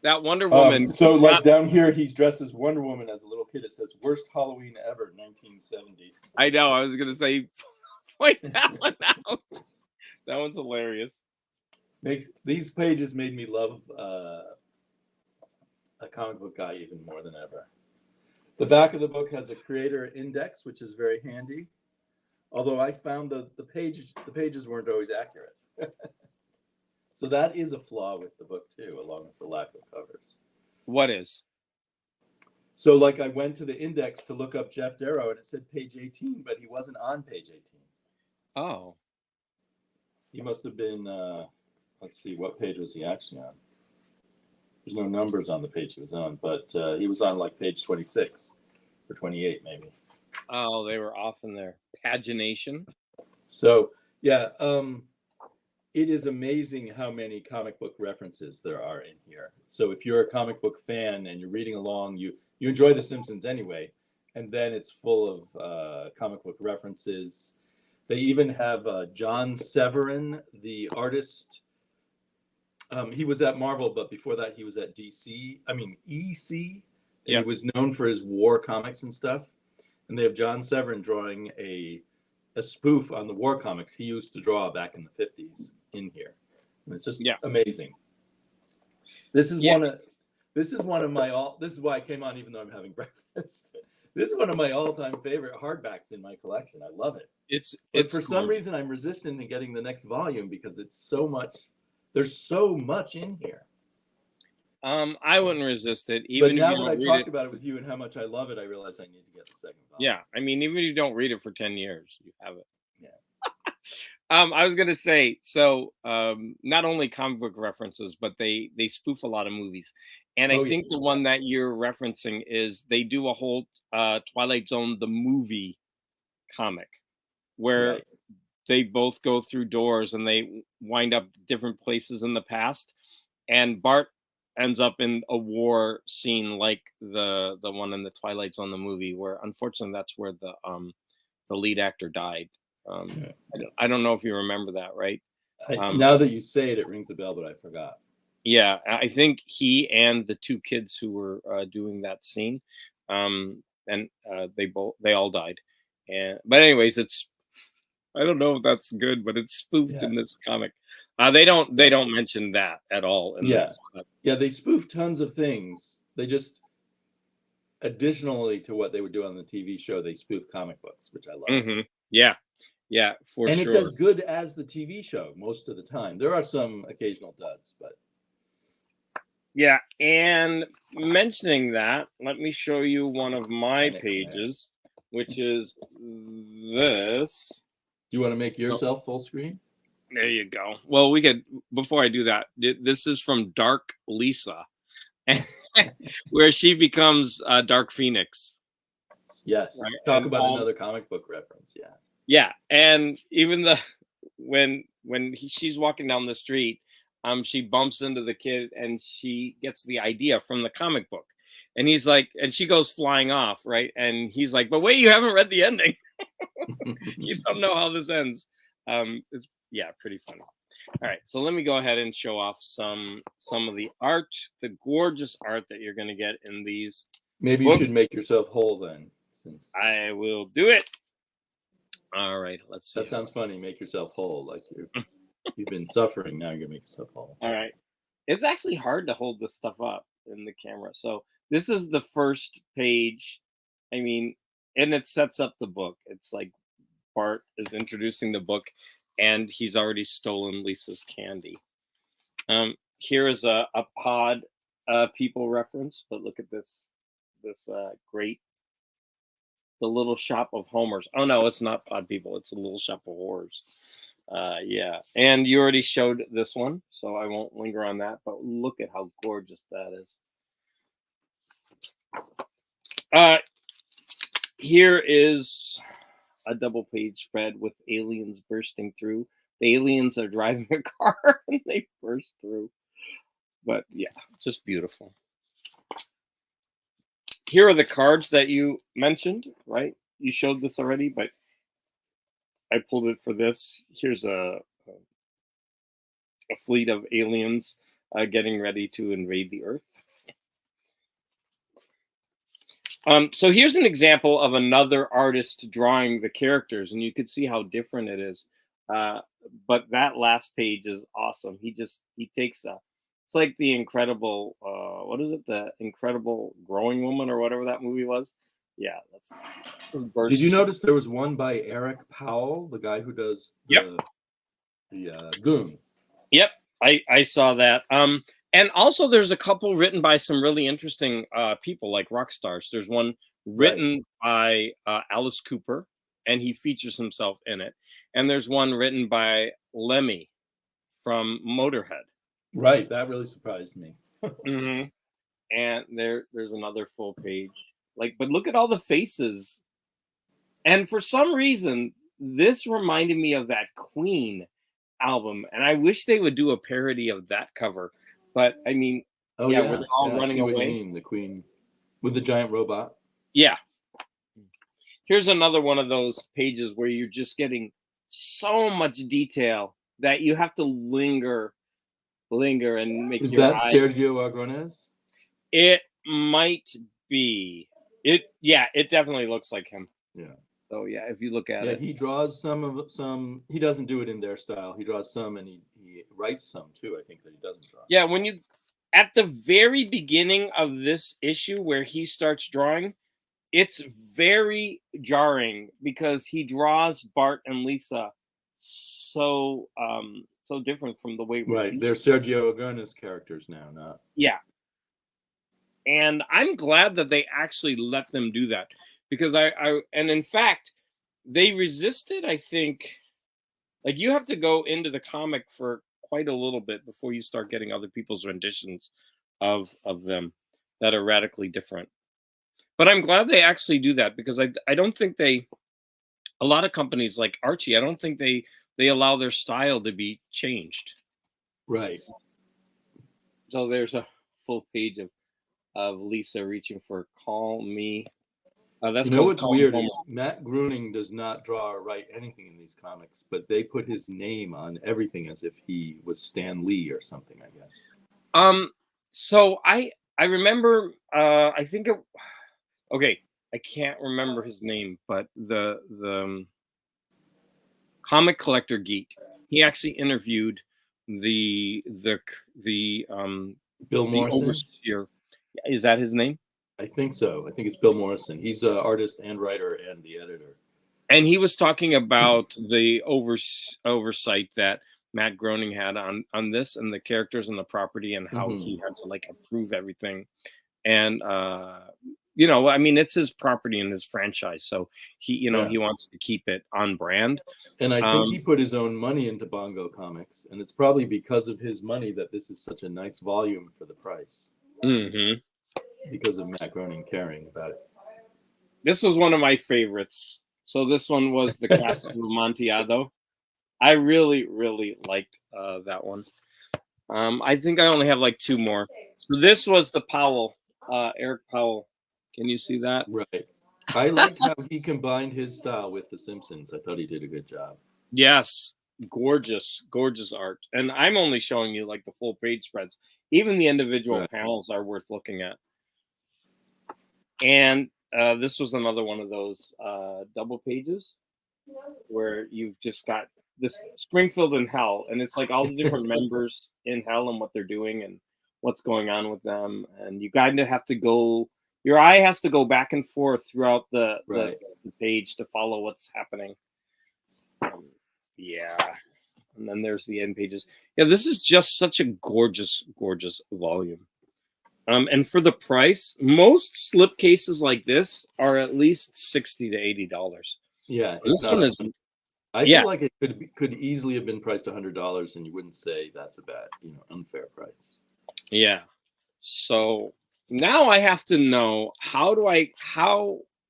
That Wonder Woman. So like down here, he's dressed as Wonder Woman as a little kid. It says "Worst Halloween Ever, 1970." I know. I was gonna say, point that one out. That one's hilarious. These pages made me love a comic book guy even more than ever. The back of the book has a creator index, which is very handy. Although I found the pages weren't always accurate. So that is a flaw with the book too, along with the lack of covers. What is? So like I went to the index to look up Jeff Darrow and it said page 18, but he wasn't on page 18. Oh. He must have been, let's see, what page was he actually on? There's no numbers on the page he was on, but he was on like page 26 or 28 maybe. Oh, they were off in there. Pagination. So yeah, it is amazing how many comic book references there are in here. So if you're a comic book fan and you're reading along, you enjoy The Simpsons anyway, and then it's full of comic book references. They even have John Severin, the artist. He was at Marvel, but before that he was at DC. I mean EC. And Yep. he was known for his war comics and stuff. And they have John Severin drawing a spoof on the war comics he used to draw back in the 50s in here. And it's just amazing. This is one of my this is why I came on even though I'm having breakfast. This is one of my all-time favorite hardbacks in my collection. I love it. But for some reason I'm resistant to getting the next volume because it's so much. There's so much in here. I wouldn't resist it. Even but now if you that don't I read talked about it with you and how much I love it, I realize I need to get the second volume. Yeah, I mean, even if you don't read it for 10 years, you have it. Yeah. I was gonna say, so not only comic book references, but they spoof a lot of movies. And I think the one that you're referencing is they do a whole Twilight Zone the movie comic where they both go through doors and they wind up different places in the past. And Bart ends up in a war scene like the one in the Twilight Zone the movie, where unfortunately that's where the lead actor died. I don't know if you remember that, right? Now that you say it, it rings a bell, but I forgot. Yeah, I think he and the two kids who were doing that scene, and they all died. But anyways, I don't know if that's good, but it's spoofed in this comic. They don't mention that at all in this. Yeah, they spoof tons of things. They just additionally to what they would do on the TV show, they spoof comic books, which I love. Mm-hmm. Yeah, for sure. And it's as good as the TV show most of the time. There are some occasional duds, but yeah. And mentioning that, let me show you one of my pages, which is this. Do you want to make yourself full screen? There you go. Well, we could, before I do that, this is from Dark Lisa, where she becomes Dark Phoenix. Yes. Right? Talk about another comic book reference. Yeah. Yeah. And even when she's walking down the street, she bumps into the kid and she gets the idea from the comic book. And he's like, and she goes flying off, right? And he's like, but wait, you haven't read the ending. You don't know how this ends. It's pretty funny. All right, so let me go ahead and show off some of the art, the gorgeous art that you're going to get in these. Maybe you should make yourself whole then. Since I will do it. All right, let's see. That sounds funny. Make yourself whole, like you've been suffering. Now you're gonna make yourself whole. All right, it's actually hard to hold this stuff up in the camera. So this is the first page. I mean, and it sets up the book. It's like Bart is introducing the book, and he's already stolen Lisa's candy. Here is a Pod People reference, but look at this great. The Little Shop of Homers. Oh no, it's not Pod People. It's a Little Shop of Horrors. Yeah, and you already showed this one, so I won't linger on that. But look at how gorgeous that is. Here is a double page spread with aliens bursting through. The aliens are driving a car and they burst through. But yeah, just beautiful. Here are the cards that you mentioned, right? You showed this already, but I pulled it for this. Here's a fleet of aliens getting ready to invade the Earth. So here's an example of another artist drawing the characters, and you could see how different it is. But that last page is awesome. He takes it's like the Incredible, what is it? The Incredible Growing Woman or whatever that movie was. Yeah. Did you notice there was one by Eric Powell, the guy who does the Goon? Yep, I saw that. And also there's a couple written by some really interesting people like rock stars. There's one written by Alice Cooper, and he features himself in it. And there's one written by Lemmy from Motorhead. Right, that really surprised me. hmm And there's another full page. Like, but look at all the faces. And for some reason, this reminded me of that Queen album, and I wish they would do a parody of that cover. But I mean, Oh yeah, where yeah, they're all yeah. I running see what you away. mean. The Queen with the giant robot. Yeah. Here's another one of those pages where you're just getting so much detail that you have to linger and make Is your that eyes. Sergio Agrones? It might be. Yeah, it definitely looks like him. Yeah. So yeah, if you look at Yeah, it. he draws some. He doesn't do it in their style. He draws some, and he writes some too. I think that he doesn't draw. Yeah, when you at the very beginning of this issue where he starts drawing, it's very jarring because he draws Bart and Lisa so different from the way we're Right, used they're to. Sergio Agrones characters now, not. Yeah. And I'm glad that they actually let them do that because and in fact, they resisted, I think, like you have to go into the comic for quite a little bit before you start getting other people's renditions of them that are radically different. But I'm glad they actually do that because I don't think a lot of companies like Archie, I don't think they allow their style to be changed. Right. So there's a full page of Lisa reaching for "Call Me." That's You know called what's "Call Me weird Home." is Matt Groening does not draw or write anything in these comics, but they put his name on everything as if he was Stan Lee or something, I guess. So I remember I think it okay, I can't remember his name, but the comic collector geek, he actually interviewed the the Bill the Morrison? overseer. Is that his name? I think so. I think it's Bill Morrison. He's an artist and writer and the editor. And he was talking about the oversight that Matt Groening had on this and the characters and the property and how he had to like approve everything. And you know, I mean, it's his property and his franchise, so he, you know, Yeah. he wants to keep it on brand. And I think he put his own money into Bongo Comics, and it's probably because of his money that this is such a nice volume for the price. Mm-hmm. Because of Matt Groening caring about it. This was one of my favorites. So this one was the Casa of Amontillado. I really, really liked that one. I think I only have like two more. So this was the Powell, Eric Powell. Can you see that? Right. I liked how he combined his style with The Simpsons. I thought he did a good job. Yes, gorgeous, gorgeous art. And I'm only showing you like the full page spreads. Even the individual panels are worth looking at. And this was another one of those double pages where you've just got this Springfield in Hell, and it's like all the different members in Hell and what they're doing and what's going on with them. And you kind of have to go, your eye has to go back and forth throughout the page to follow what's happening. Yeah. And then there's the end pages. Yeah, this is just such a gorgeous, gorgeous volume. And for the price, most slip cases like this are at least $60 to $80. Yeah, This one is. I feel like it could easily have been priced $100, and you wouldn't say that's a bad, unfair price. Yeah. So now I have to know what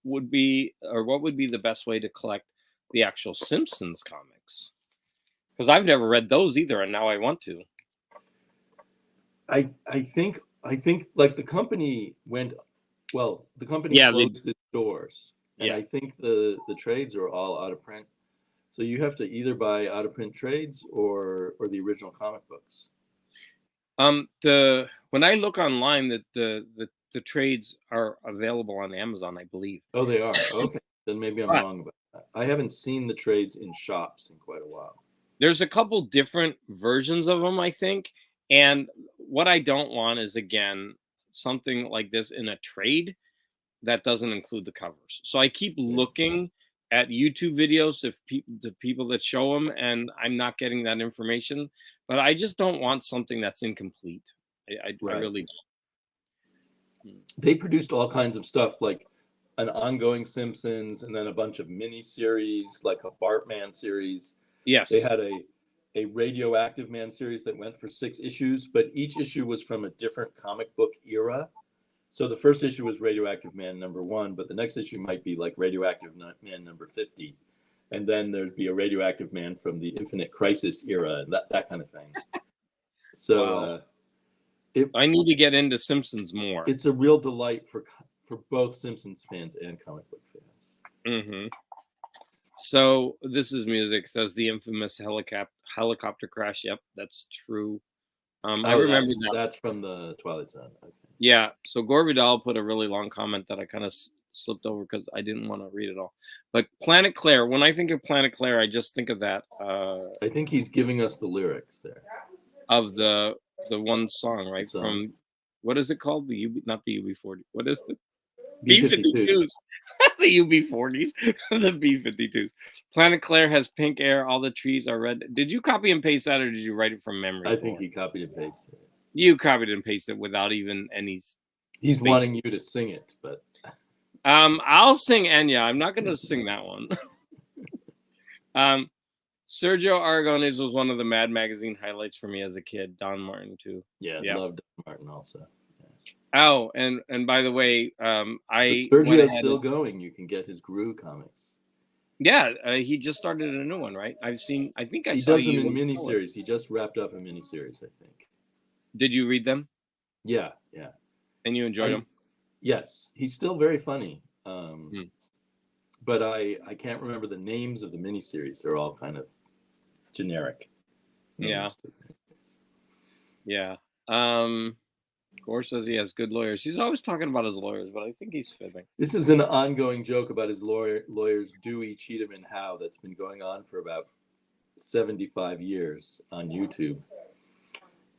would be the best way to collect the actual Simpsons comics? Because I've never read those either, and now I want to. I think like the company closed its doors, and I think the trades are all out of print. So you have to either buy out of print trades or the original comic books. When I look online, that the trades are available on Amazon, I believe. Oh, they are. Okay, then maybe I'm wrong about that. I haven't seen the trades in shops in quite a while. There's a couple different versions of them, I think. And what I don't want is, again, something like this in a trade that doesn't include the covers. So I keep looking at YouTube videos the people that show them, and I'm not getting that information. But I just don't want something that's incomplete. I really don't. They produced all kinds of stuff, like an ongoing Simpsons, and then a bunch of mini series, like a Bartman series. Yes. They had a Radioactive Man series that went for 6 issues, but each issue was from a different comic book era. So the first issue was Radioactive Man #1, but the next issue might be like Radioactive Man #50. And then there'd be a Radioactive Man from the Infinite Crisis era and that kind of thing. So wow. I need to get into Simpsons more. It's a real delight for both Simpsons fans and comic book fans. Mm-hmm. So this is music. Says the infamous helicopter crash. Yep, that's true. I remember that's from the Twilight Zone. Okay. Yeah. So Gore Vidal put a really long comment that I kind of slipped over because I didn't want to read it all. But Planet Claire. When I think of Planet Claire, I just think of that. I think he's giving us the lyrics there of the one song, right? From what is it called? Not the UB40. What is it? B-52s. The UB40s. The B-52s. Planet Claire has pink air. All the trees are red. Did you copy and paste that, or did you write it from memory? I think he copied and pasted it. You copied and pasted it without even any. He's wanting you to sing it, but I'll sing Enya. I'm not going to sing that one. Sergio Aragonés was one of the Mad Magazine highlights for me as a kid. Don Martin too. Yeah, loved Don Martin also. Oh, and by the way, Sergio's still going. You can get his Gru comics. Yeah, he just started a new one, right? I think I he saw does them in miniseries. He just wrapped up a miniseries, I think. Did you read them? Yeah. And you enjoyed them? Yes, he's still very funny. But I can't remember the names of the miniseries. They're all kind of generic. Yeah. Gore says he has good lawyers. He's always talking about his lawyers, but I think he's fibbing. This is an ongoing joke about his lawyers, Dewey, Cheatham, and Howe, that's been going on for about 75 years on YouTube.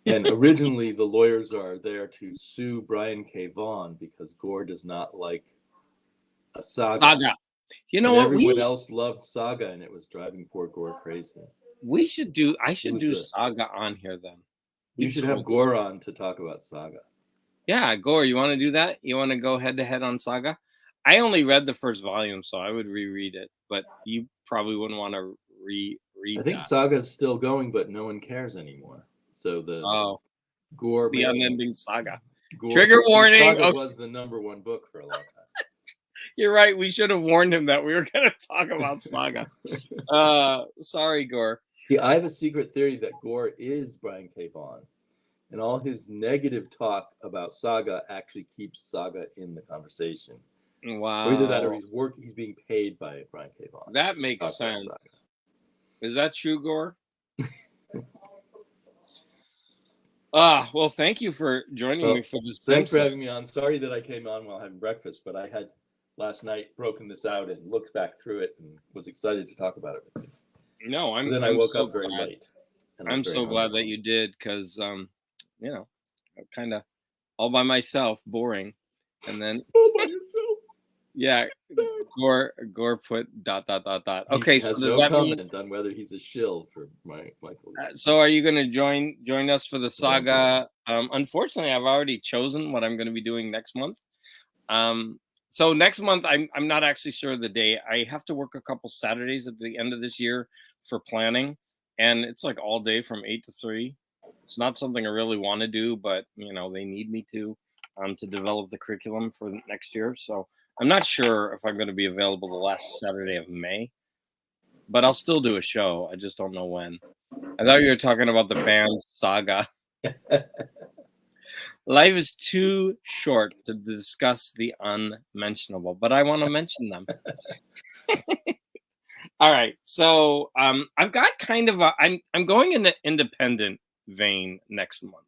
And originally, the lawyers are there to sue Brian K. Vaughan because Gore does not like a saga. You know what? Everyone else loved Saga, and it was driving poor Gore crazy. I should do Saga on here then. You should have Gore on to talk about Saga. Yeah, Gore, you want to do that? You want to go head-to-head on Saga? I only read the first volume, so I would reread it. But you probably wouldn't want to reread I think Saga's still going, but no one cares anymore. So Gore... The unending saga. Trigger warning! Saga was the #1 book for a long time. You're right. We should have warned him that we were going to talk about Saga. Sorry, Gore. See, I have a secret theory that Gore is Brian K. Vaughan. And all his negative talk about Saga actually keeps Saga in the conversation. Wow. Or either that or he's being paid by Brian K. Vaughan. That makes sense. Is that true, Gore? Well, thank you for joining me for this. Thanks for having me on. Sorry that I came on while having breakfast, but I had last night broken this out and looked back through it and was excited to talk about it with you. No, I woke up very late. I'm so glad that you did because, kind of all by myself, boring. And then all by yourself. Yeah, Gore put ... Okay, so does that mean on whether he's a shill for Michael? So are you going to join us for the Saga? Unfortunately, I've already chosen what I'm going to be doing next month. So next month, I'm not actually sure of the day. I have to work a couple Saturdays at the end of this year for planning, and it's like all day from 8 to 3. It's not something I really want to do, but they need me to develop the curriculum for next year. So I'm not sure if I'm going to be available the last Saturday of May, but I'll still do a show. I just don't know when. I thought you were talking about the band Saga. Life is too short to discuss the unmentionable, but I want to mention them. All right. So I've got kind of I'm going in the independent vein next month.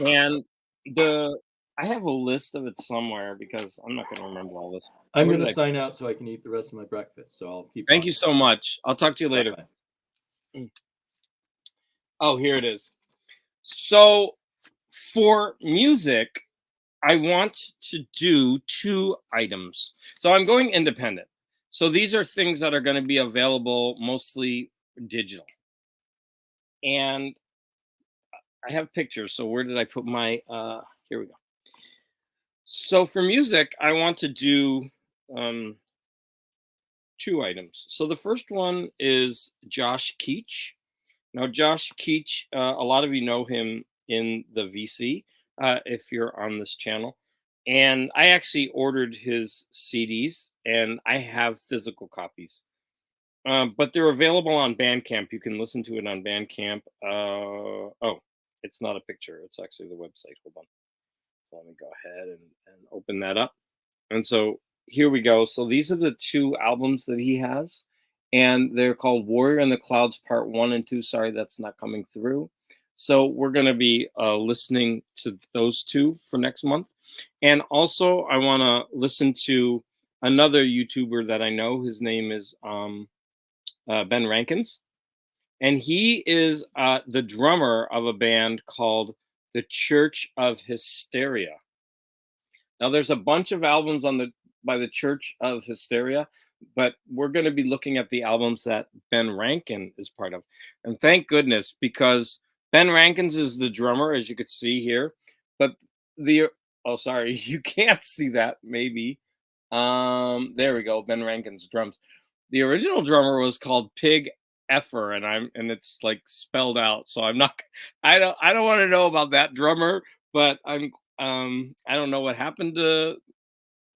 And I have a list of it somewhere because I'm not going to remember all this. I'm going to sign out so I can eat the rest of my breakfast. So I'll keep. Thank you so much. I'll talk to you later. Bye-bye. Oh, here it is. So for music, I want to do 2 items. So I'm going independent. So these are things that are going to be available mostly digital. And I have pictures. So where did I put my, here we go. So for music, I want to do 2 items. So the first one is Josh Keach. Now, Josh Keach, a lot of you know him in the VC, if you're on this channel. And I actually ordered his CDs and I have physical copies. But they're available on Bandcamp. You can listen to it on Bandcamp. Oh, it's not a picture. It's actually the website. Hold on. Let me go ahead and open that up. And so here we go. So these are the two albums that he has, and they're called Warrior in the Clouds Part 1 and 2. Sorry, that's not coming through. So we're going to be listening to those two for next month. And also, I want to listen to another YouTuber that I know. His name is Ben Rankins. And he is the drummer of a band called The Church of Hysteria. Now, there's a bunch of albums by the Church of Hysteria, but we're going to be looking at the albums that Ben Rankin is part of. And thank goodness, because Ben Rankins is the drummer, as you could see here. But oh, sorry, you can't see that, maybe. There we go, Ben Rankin's drums. The original drummer was called Pig Effer, and it's like spelled out. So I don't want to know about that drummer, but I don't know what happened to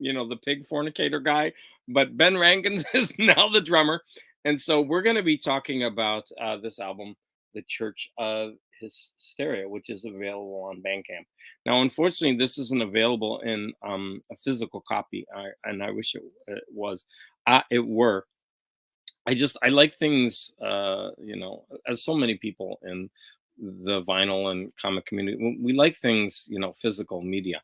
the pig fornicator guy, but Ben Rankins is now the drummer. And so we're going to be talking about this album, The Church of Hysteria, which is available on Bandcamp. Now, unfortunately, this isn't available in a physical copy, and I wish it was. It were. I like things, as so many people in the vinyl and comic community, we like things, physical media.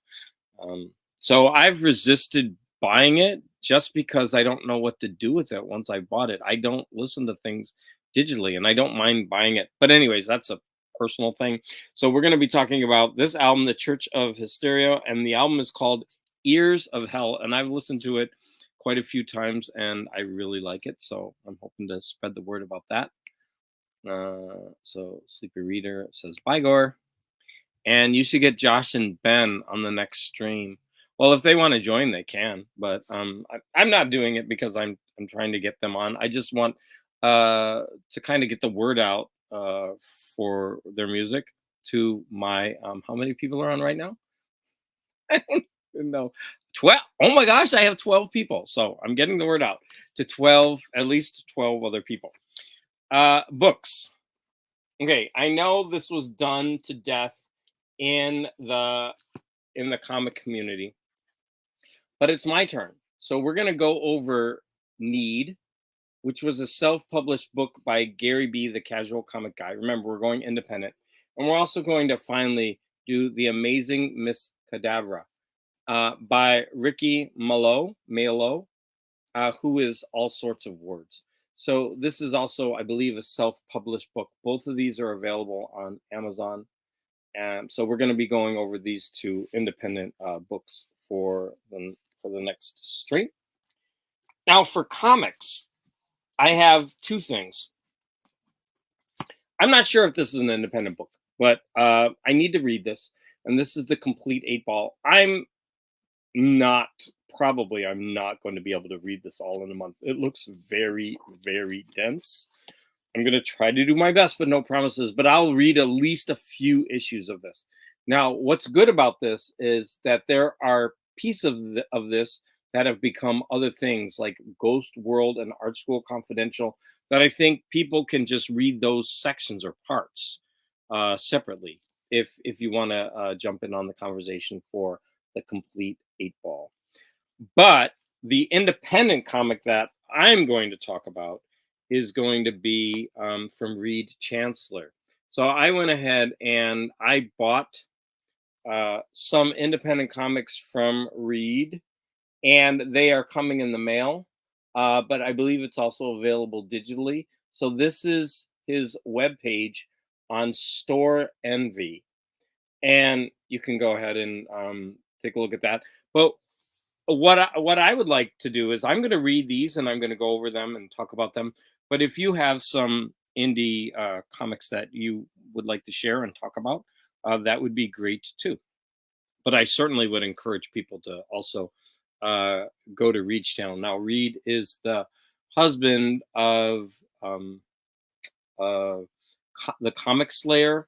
So I've resisted buying it just because I don't know what to do with it once I bought it. I don't listen to things digitally, and I don't mind buying it. But anyways, that's a personal thing. So we're going to be talking about this album, The Church of Hysteria, and the album is called Ears of Hell. And I've listened to it quite a few times, and I really like it. So I'm hoping to spread the word about that. So Sleepy Reader says, bye, Gore. And you should get Josh and Ben on the next stream. Well, if they want to join, they can. But I'm not doing it because I'm trying to get them on. I just want to kind of get the word out for their music to my how many people are on right now? I don't know. 12. Oh my gosh, I have 12 people. So I'm getting the word out to at least 12 other people. Books. Okay, I know this was done to death in the comic community, but it's my turn. So we're going to go over Need, which was a self-published book by Gary B, the Casual Comic Guy. Remember, we're going independent. And we're also going to finally do The Amazing Miss Cadabra by Ricky Malo, who is All Sorts of Words. So this is also, I believe, a self-published book. Both of these are available on Amazon. And so we're going to be going over these two independent books for the next stream. Now, for comics, I have two things. I'm not sure if this is an independent book, but I need to read this. And this is the Complete 8-Ball. I'm not going to be able to read this all in a month. It looks very, very dense. I'm going to try to do my best, but no promises. But I'll read at least a few issues of this. Now, what's good about this is that there are pieces of this that have become other things like Ghost World and Art School Confidential that I think people can just read those sections or parts separately if you want to jump in on the conversation for the Complete 8-Ball. But the independent comic that I'm going to talk about is going to be from Reed Chancellor. So I went ahead and I bought some independent comics from Reed, and they are coming in the mail, but I believe it's also available digitally. So this is his webpage on Store Envy, and you can go ahead and take a look at that. But what I would like to do is I'm going to read these and I'm going to go over them and talk about them. But if you have some indie comics that you would like to share and talk about, that would be great too. But I certainly would encourage people to also go to Reed's channel. Now, Reed is the husband of the Comic Slayer,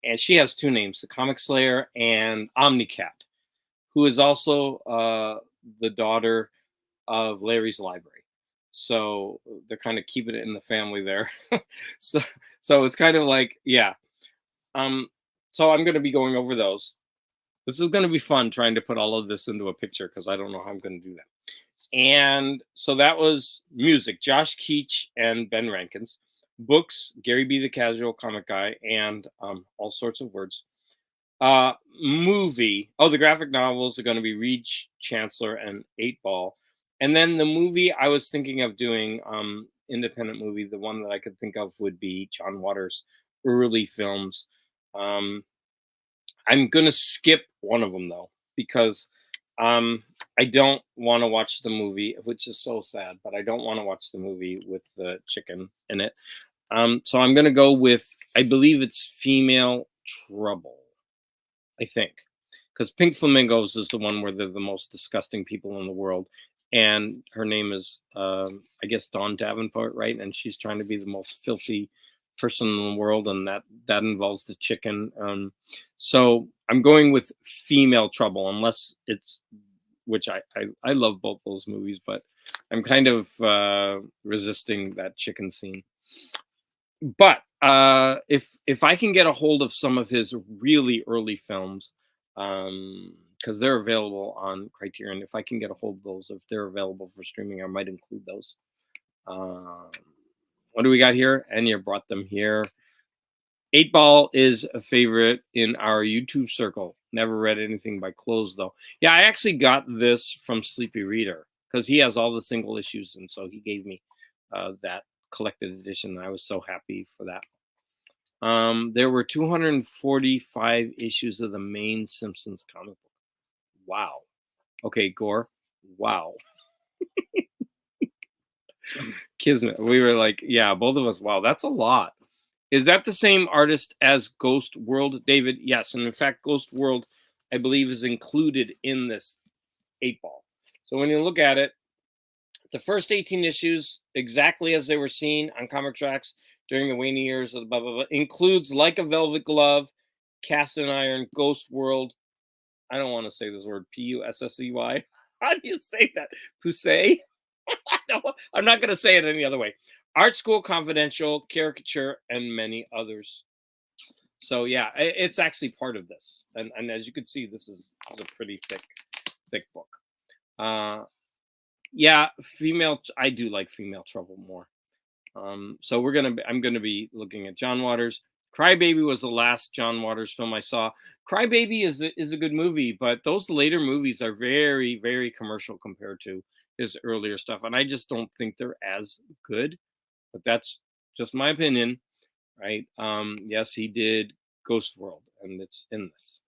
and she has two names: the Comic Slayer and Omnicat, who is also the daughter of Larry's Library. So they're kind of keeping it in the family there. so so it's kind of like, yeah. So I'm going to be going over those. This is going to be fun trying to put all of this into a picture because I don't know how I'm going to do that. And so that was music, Josh Keach and Ben Rankins. Books, Gary B. the Casual Comic Guy, and all sorts of words. Movie, oh, the graphic novels are going to be Reed Chancellor and 8 Ball. And then the movie I was thinking of doing, independent movie, the one that I could think of would be John Waters' early films. I'm going to skip one of them, though, because I don't want to watch the movie, which is so sad, but I don't want to watch the movie with the chicken in it. So I'm going to go with, I believe it's Female Trouble, I think. Because Pink Flamingos is the one where they're the most disgusting people in the world. And her name is, I guess, Dawn Davenport, right? And she's trying to be the most filthy person in the world, and that involves the chicken. So I'm going with Female Trouble, unless it's, which I love both those movies, but I'm kind of resisting that chicken scene. But if I can get a hold of some of his really early films, because they're available on Criterion, if I can get a hold of those, if they're available for streaming, I might include those. What do we got here? Enya brought them here. 8 Ball is a favorite in our YouTube circle. Never read anything by Close, though. Yeah, I actually got this from Sleepy Reader because he has all the single issues, and so he gave me that collected edition. I was so happy for that. There were 245 issues of the main Simpsons comic book. Wow. Okay, Gore. Wow. Kismet. We were like, yeah, both of us. Wow, that's a lot. Is that the same artist as Ghost World, David? Yes, and in fact, Ghost World, I believe, is included in this 8 Ball. So when you look at it, the first 18 issues, exactly as they were seen on Comic Tracks during the waning years of the blah, blah, blah, includes Like a Velvet Glove, Cast in Iron, Ghost World. I don't want to say this word, Pussey. How do you say that? Pussey? No, I'm not going to say it any other way. Art School Confidential, Caricature, and many others. So yeah, it's actually part of this. And as you can see, this is a pretty thick book. Yeah, I do like Female Trouble more. So I'm gonna be looking at John Waters. Crybaby was the last John Waters film I saw. Crybaby is a good movie, but those later movies are very, very commercial compared to his earlier stuff, and I just don't think they're as good. But that's just my opinion, right? Yes, he did Ghost World, and it's in this.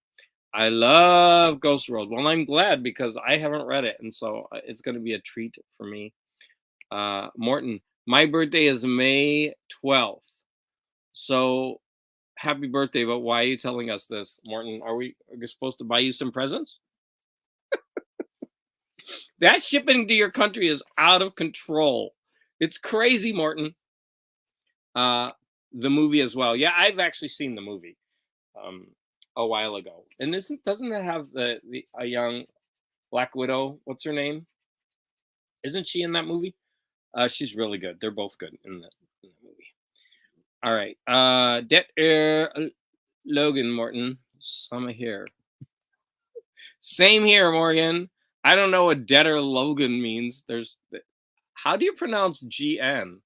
I love Ghost World. Well, I'm glad because I haven't read it, and so it's going to be a treat for me. Morton, my birthday is May 12th. So happy birthday, but why are you telling us this, Morton? Are we supposed to buy you some presents? That shipping to your country is out of control. It's crazy, Morton. The movie as well. Yeah, I've actually seen the movie a while ago. And doesn't it have a young Black Widow? What's her name? Isn't she in that movie? She's really good. They're both good in the movie. All right. Logan Morton. Some here. Same here, Morgan. I don't know what Detter Logan means. How do you pronounce GN?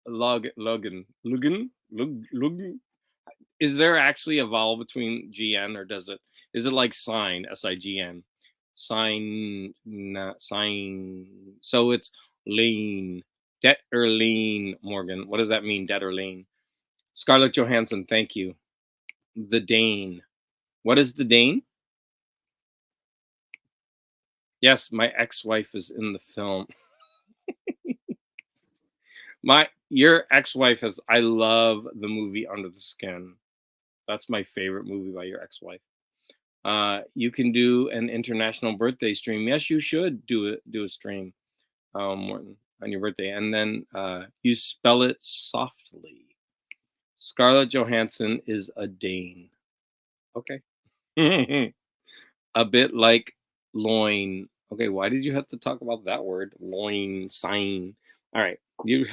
Logan. Is there actually a vowel between GN, or is it like sign, SIGN? Sign. So it's lean. Det or lean, Morgan. What does that mean, det or lean? Scarlett Johansson, thank you. The Dane. What is the Dane? Yes, my ex-wife is in the film. Your ex-wife I love the movie Under the Skin. That's my favorite movie by your ex-wife. You can do an international birthday stream. Yes, you should do a stream, Morton, on your birthday. And then you spell it softly. Scarlett Johansson is a Dane. Okay. A bit like loin. Okay, why did you have to talk about that word? Loin, sign. All right. You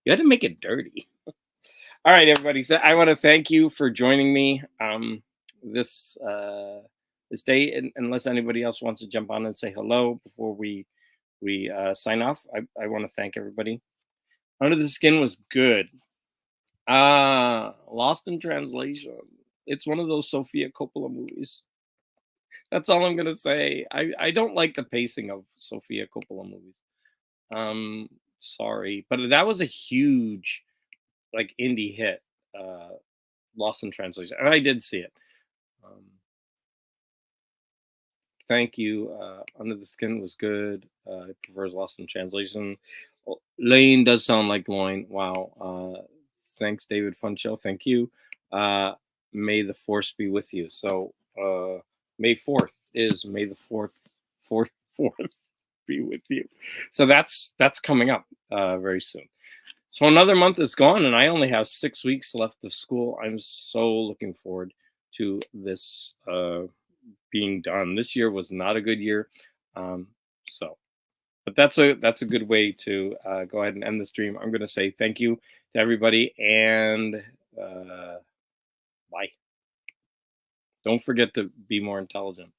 had to make it dirty. All right, everybody. So I want to thank you for joining me this this day. Unless anybody else wants to jump on and say hello before we sign off, I want to thank everybody. Under the Skin was good. Lost in Translation. It's one of those Sofia Coppola movies. That's all I'm gonna say. I don't like the pacing of Sofia Coppola movies. Sorry, but that was a huge like indie hit. Lost in Translation, and I did see it. Thank you. Under the Skin was good. It prefers Lost in Translation. Well, Lane does sound like loin. Wow. Thanks, David Funcho. Thank you. May the force be with you. So May 4th is May the 4th be with you. So that's coming up very soon. So another month is gone, and I only have 6 weeks left of school. I'm so looking forward to this being done. This year was not a good year, but that's a good way to go ahead and end the stream. I'm going to say thank you to everybody, and bye. Don't forget to be more intelligent.